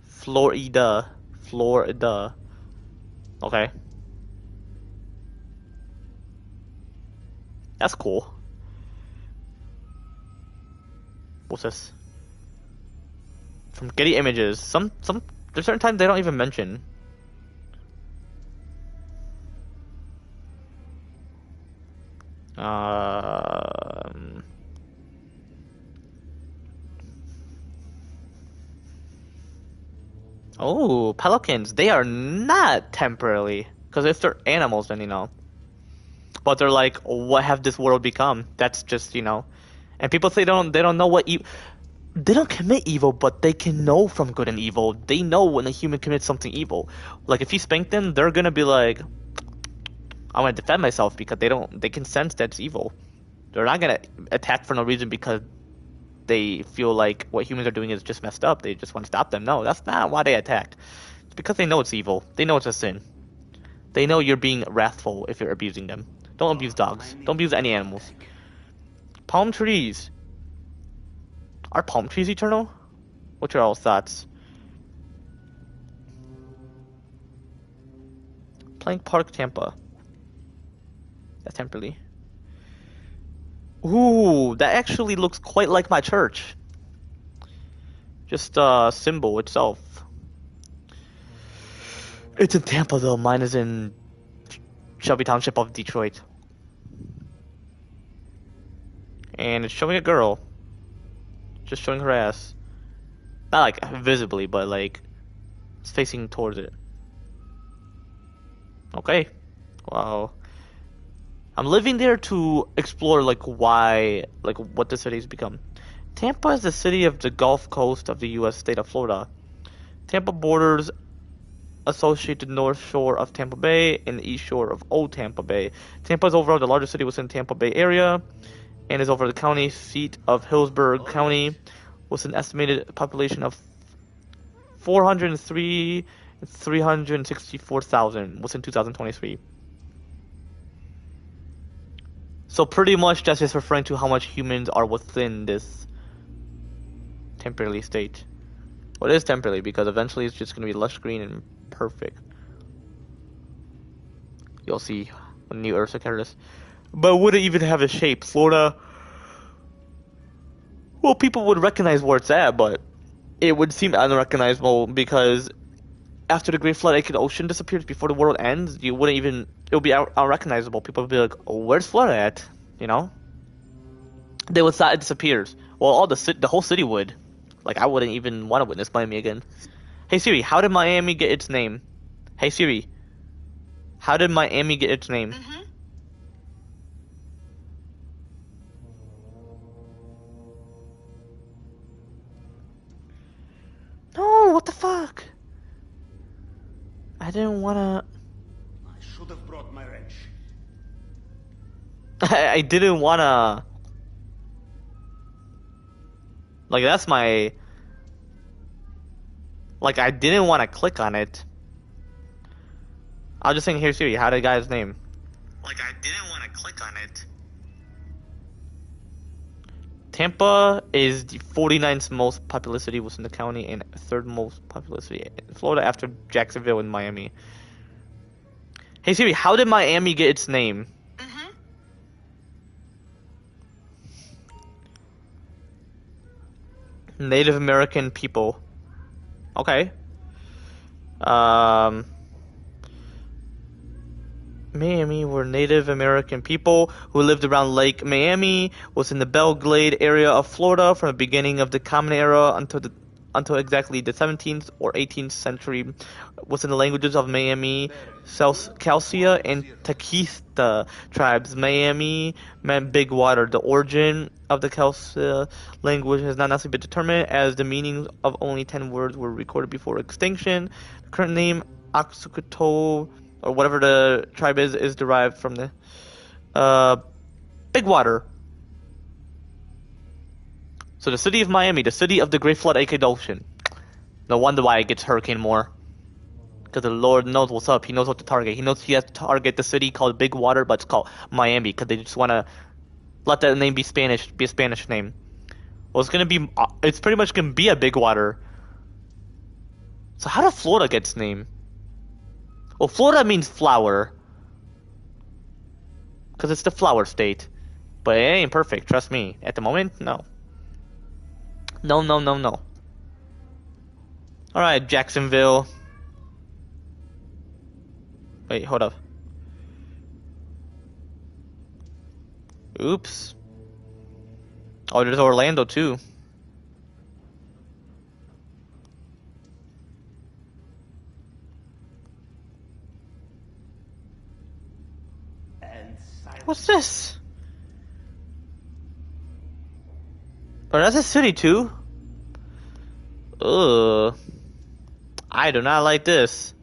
A: Florida. Florida. Okay. That's cool. What's this? From Getty Images. There's certain times they don't even mention. Oh, pelicans. They are not temporarily. Because if they're animals, then. But they're like, what have this world become? That's just, And people say they don't know what they don't commit evil, but they can know from good and evil. They know when a human commits something evil. Like if you spank them, they're gonna be like, I'm gonna defend myself because they can sense that's evil. They're not gonna attack for no reason because they feel like what humans are doing is just messed up. They just want to stop them. No, that's not why they attacked. It's because they know it's evil. They know it's a sin. They know you're being wrathful if you're abusing them. Don't abuse dogs. Don't abuse any animals. Palm trees. Are palm trees eternal? What's your all thoughts? Plank Park, Tampa. That's temporarily. Ooh, that actually looks quite like my church. Just symbol itself. It's in Tampa though. Mine is in Shelby Township of Detroit. And it's showing a girl. Just showing her ass. Not like visibly, but like it's facing towards it. Okay. Wow. I'm living there to explore like why, like what the city's become. Tampa is the city of the Gulf Coast of the U.S. state of Florida. Tampa borders associate the north shore of Tampa Bay and the east shore of Old Tampa Bay. Tampa is overall the largest city within Tampa Bay area and is over the county seat of Hillsburg County with an estimated population of 364,000 within 2023. So pretty much that's just referring to how much humans are within this temporary state. Well, it is temporary because eventually it's just going to be lush green and perfect. You'll see when New Earth occurs. This. But would it even have a shape? Florida... Well, people would recognize where it's at, but it would seem unrecognizable because after the Great Atlantic Ocean disappears before the world ends, you wouldn't even... It would be unrecognizable. People would be like, oh, where's Florida at? They would thought it disappears. Well, the whole city would. Like, I wouldn't even want to witness Miami again. Hey Siri, how did Miami get its name? Hey Siri, how did Miami get its name? No, what the fuck? I didn't wanna.
D: I should have brought my wrench.
A: I didn't wanna. Like, that's my. Like, I didn't want to click on it. I was just saying, here, Siri, how did the guy's name? Like, I didn't want to click on it. Tampa is the 49th most populous city within the county and third most populous city in Florida after Jacksonville and Miami. Hey Siri, how did Miami get its name? Native American people. Okay. Miami were Native American people who lived around Lake Miami, was in the Belle Glade area of Florida from the beginning of the Common Era until exactly the 17th or 18th century. Was in the languages of Miami, Calcia, and Taquista tribes. Miami meant big water. The origin of the Calcia language has not necessarily been determined, as the meanings of only 10 words were recorded before extinction. The current name, Oxucto, or whatever the tribe is derived from the big water. So the city of Miami, the city of the Great Flood, aka the ocean. No wonder why it gets hurricane more. Because the Lord knows what's up. He knows what to target. He knows he has to target the city called Big Water, but it's called Miami because they just want to let that name be a Spanish name. Well, it's pretty much gonna be a Big Water. So how did Florida get its name? Well, Florida means flower. Because it's the flower state. But it ain't perfect, trust me. At the moment, no. No. Alright, Jacksonville. Wait, hold up. Oops. Oh, there's Orlando too. What's this? Oh, that's a city too? Ugh. I do not like this.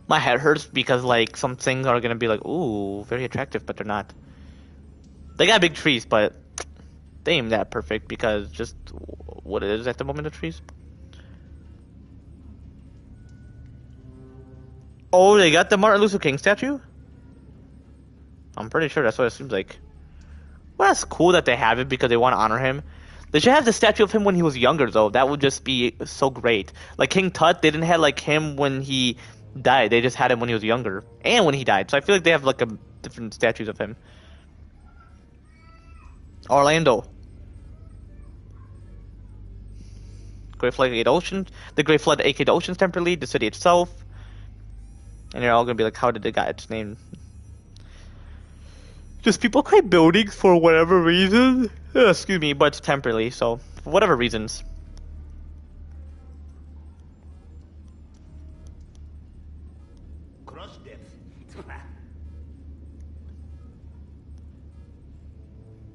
A: My head hurts because, like, some things are gonna be like, ooh, very attractive, but they're not. They got big trees, but they ain't that perfect because just what it is at the moment of trees. Oh, they got the Martin Luther King statue? I'm pretty sure that's what it seems like. Well, that's cool that they have it because they want to honor him. They should have the statue of him when he was younger, though. That would just be so great. Like King Tut, they didn't have like him when he died. They just had him when he was younger and when he died. So I feel like they have like different statues of him. Orlando. Great Flood, aka the Ocean. The Great Flood, aka the Ocean's temporarily. The city itself. And you're all gonna be like, how did it got its name? Just people create buildings for whatever reason. Excuse me, but it's temporarily, so for whatever reasons.
D: Cross depth.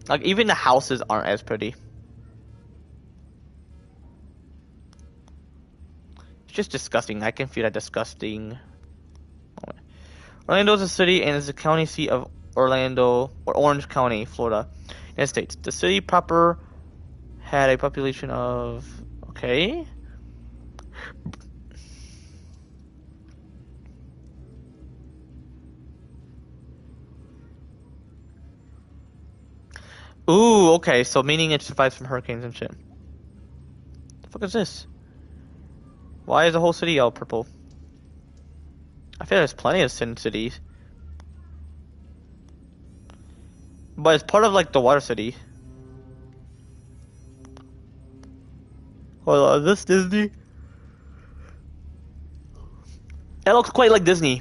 A: Like even the houses aren't as pretty. It's just disgusting. I can feel that disgusting. Orlando is a city and is the county seat of Orlando, or Orange County, Florida, United States. The city proper had a population of... Okay. Ooh, okay, so meaning it survives from hurricanes and shit. The fuck is this? Why is the whole city all purple? I feel there's plenty of sin cities. But it's part of like the water city. Hold on, is this Disney? It looks quite like Disney.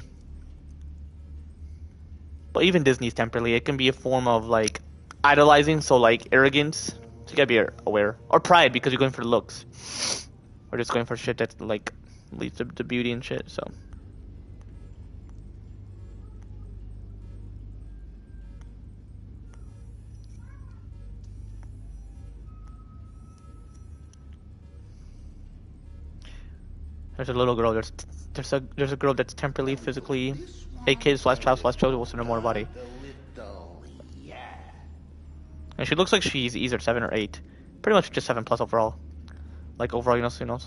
A: But even Disney's temporarily, it can be a form of like idolizing, so like arrogance. So you gotta be aware. Or pride because you're going for looks. Or just going for shit that like leads to beauty and shit, so. There's a little girl. There's a girl that's temporarily, physically, a kid slash child slash children with a mortal body,
D: The little, yeah.
A: and she looks like she's either 7 or 8. Pretty much just 7 plus overall. Like overall, so. And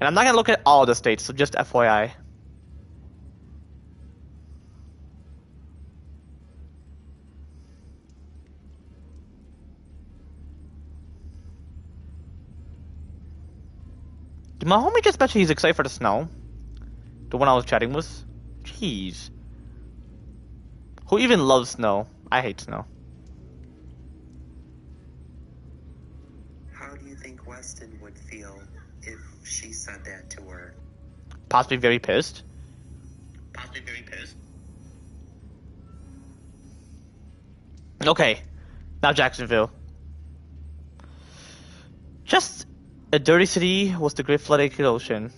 A: I'm not gonna look at all the states, so just FYI. Did my homie just mention he's excited for the snow? The one I was chatting with? Jeez. Who even loves snow? I hate snow.
H: How do you think Weston would feel if she said that to her?
A: Possibly very pissed. Okay. Now Jacksonville. Just a dirty city with the Great Flooded Ocean.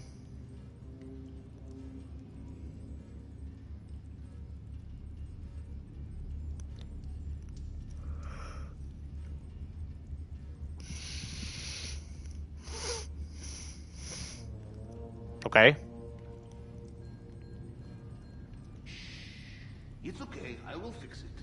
A: Okay.
D: It's okay, I will fix it.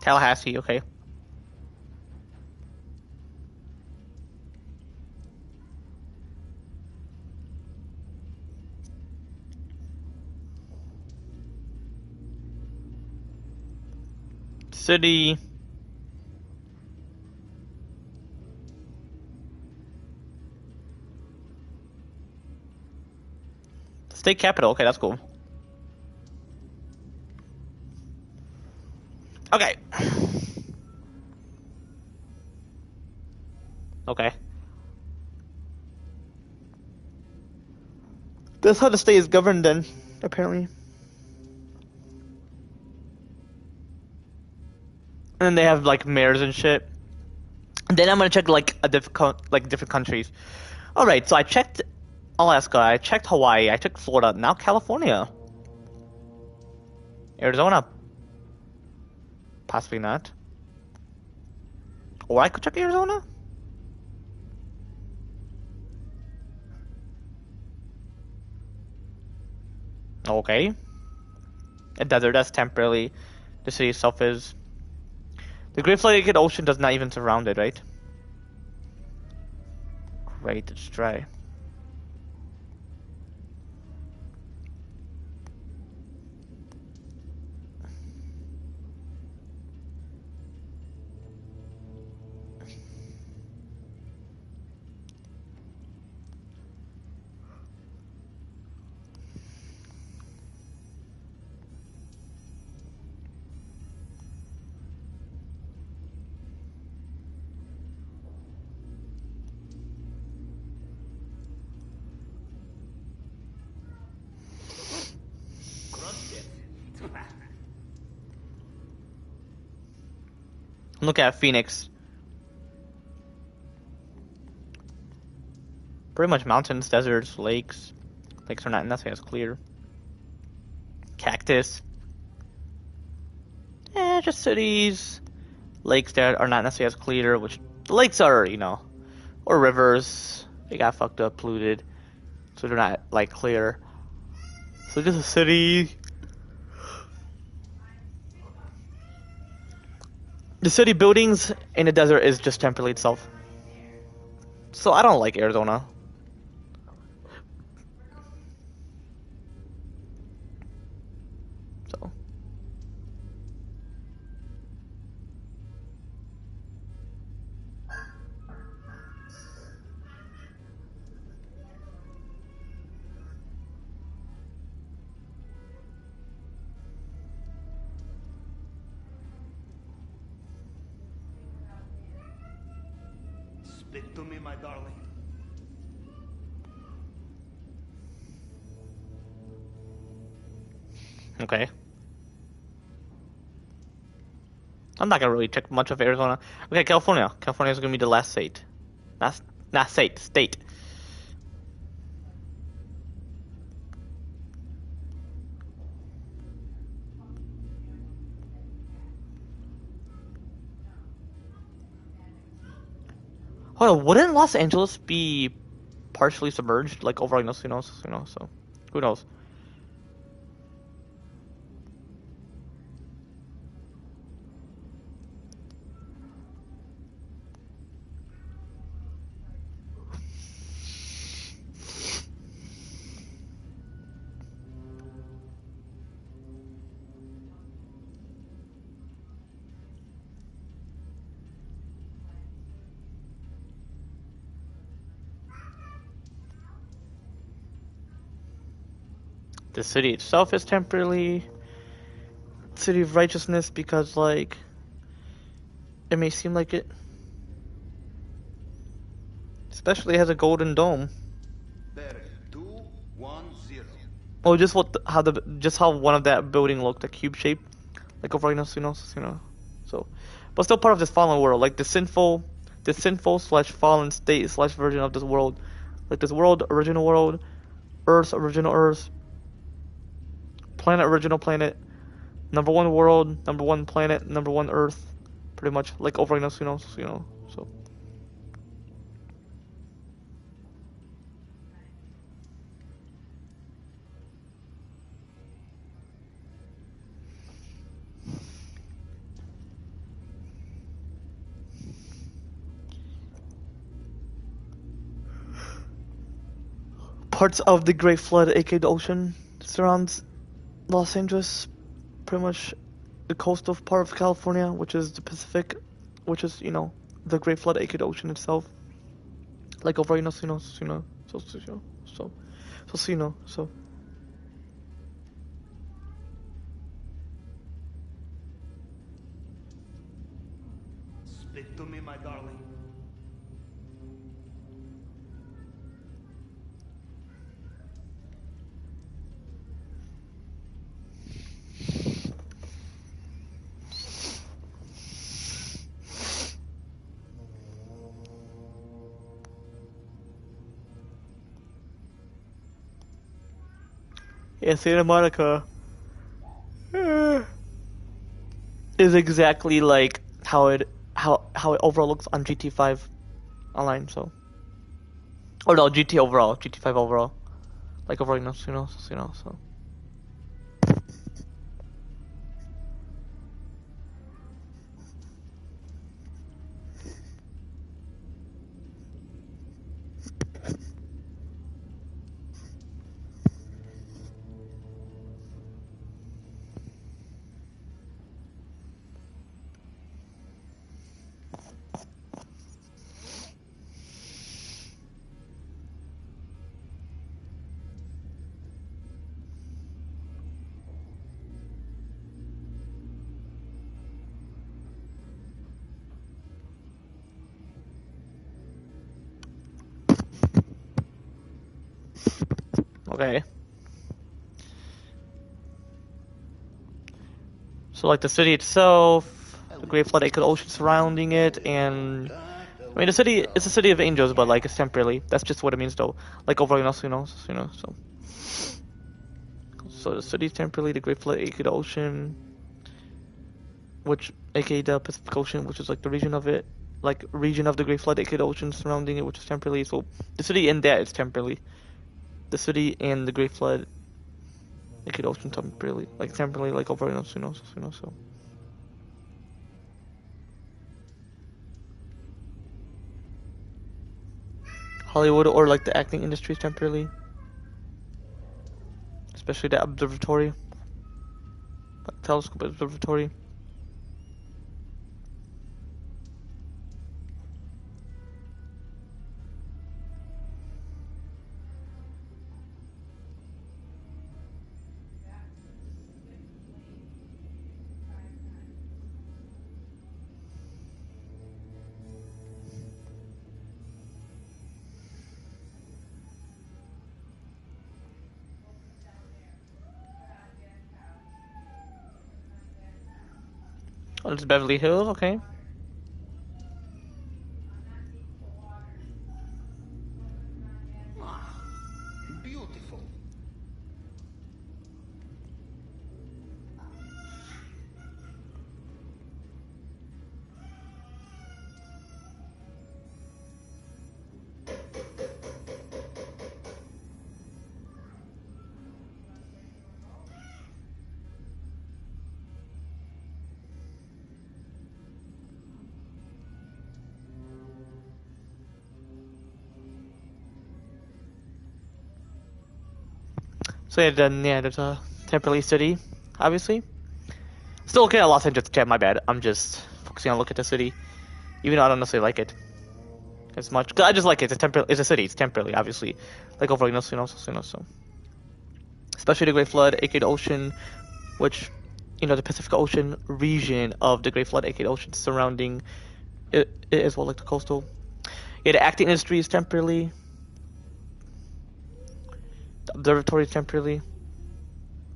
A: Tallahassee, okay. City. State capital, okay, that's cool. Okay. Okay. That's how the state is governed then, apparently. And then they have like mayors and shit. And then I'm gonna check like different countries. All right, so I checked Alaska, I checked Hawaii, I checked Florida, now California, Arizona, possibly not. Or I could check Arizona. Okay. A desert that's temporarily. The city itself is. The Great Flooded Ocean does not even surround it, right? Great, it's dry. Look at Phoenix. Pretty much mountains, deserts, lakes. Lakes are not nothing as clear. Cactus. Just cities. Lakes that are not necessarily as clear, which the lakes are, or rivers. They got fucked up, polluted, so they're not like clear. So just a city. The city buildings in the desert is just temporarily itself. So I don't like Arizona. So.
D: Speak to me, my darling.
A: Okay. I'm not gonna really check much of Arizona. Okay, California. California is gonna be the last state. Not state. State. Hold on, wouldn't Los Angeles be partially submerged? Like overall, so who knows? The city itself is temporarily city of righteousness because like it may seem like it, especially has a golden dome.
D: Barry, 210.
A: Oh, just how one of that building looked, a cube shape, like over so, but still part of this fallen world, like the sinful slash fallen state slash version of this world, like this world, original world, Earth, original Earth, planet, original planet, number one world, number one planet, number one Earth, pretty much like over so. Parts of the Great Flood, aka the ocean, surrounds Los Angeles, pretty much the coastal part of California, which is the Pacific, which is, the Great Flood, aka the ocean itself. Like over, so.
D: Speak to me, my darling.
A: Yeah, Santa Monica is exactly like how it overall looks on GT5 online, so. Or no, GT overall, GT5 overall. Like overall, so. Okay. So like the city itself, the Great Flood Acre Ocean surrounding it, and I mean the city it's a city of angels, but like it's temporarily. That's just what it means though. Like over so. So the city's temporarily the Great Flood Acre Ocean, which aka the Pacific Ocean, which is like the region of it, like region of the Great Flood Acre Ocean surrounding it, which is temporarily. So the city in that is temporarily. The city and the Great Flood Acre Ocean temporarily like over so. Hollywood or like the acting industry temporarily, especially the observatory, like telescope observatory. Oh, it's Beverly Hills, okay.
D: Ah, beautiful.
A: So yeah, then yeah, there's a Temperley City, obviously. Still looking at Los Angeles, chat. My bad. I'm just focusing on look at the city, even though I don't necessarily like it as much. 'Cause I just like it. It's a city. It's Temperley, obviously. Like overall, so. Especially the Great Flood, aka the ocean, which, the Pacific Ocean region of the Great Flood, aka the ocean surrounding it as well, like the coastal. Yeah, the acting industry is Temperley. The observatory is Temperley.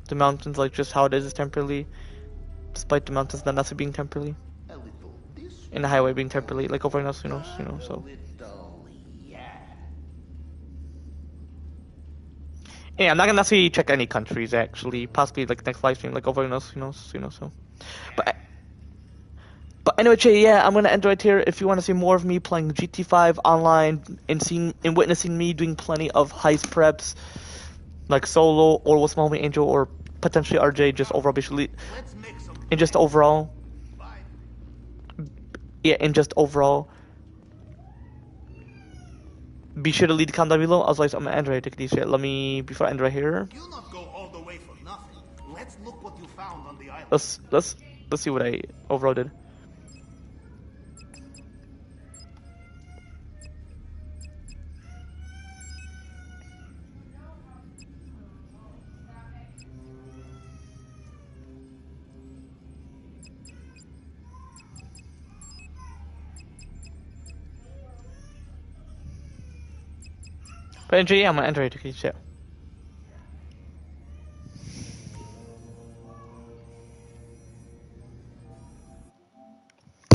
A: The mountains, like just how it is Temperley, despite the mountains not necessarily being Temperley.
D: A little this
A: And the
D: way,
A: highway being
D: a
A: Temperley, like over in us,
D: little
A: so.
D: yeah.
A: Yeah, I'm not gonna necessarily check any countries actually. Possibly like next live stream, like over in us, so. But but anyway, Jay, yeah, I'm gonna end right here. If you want to see more of me playing GT5 online and witnessing me doing plenty of heist preps, like solo or with Small Homie Angel or potentially RJ, just overall basically,
D: Let's make some
A: and just
D: plans.
A: overall,
D: Bye.
A: yeah, and just overall. Be sure to leave the comment down below. Otherwise, I'm gonna end right here. Let me before I end right here.
D: You'll not go all the way for nothing. Let's look what you found on the island.
A: Let's see what I overall did. But anyway, yeah, I'm gonna end right here.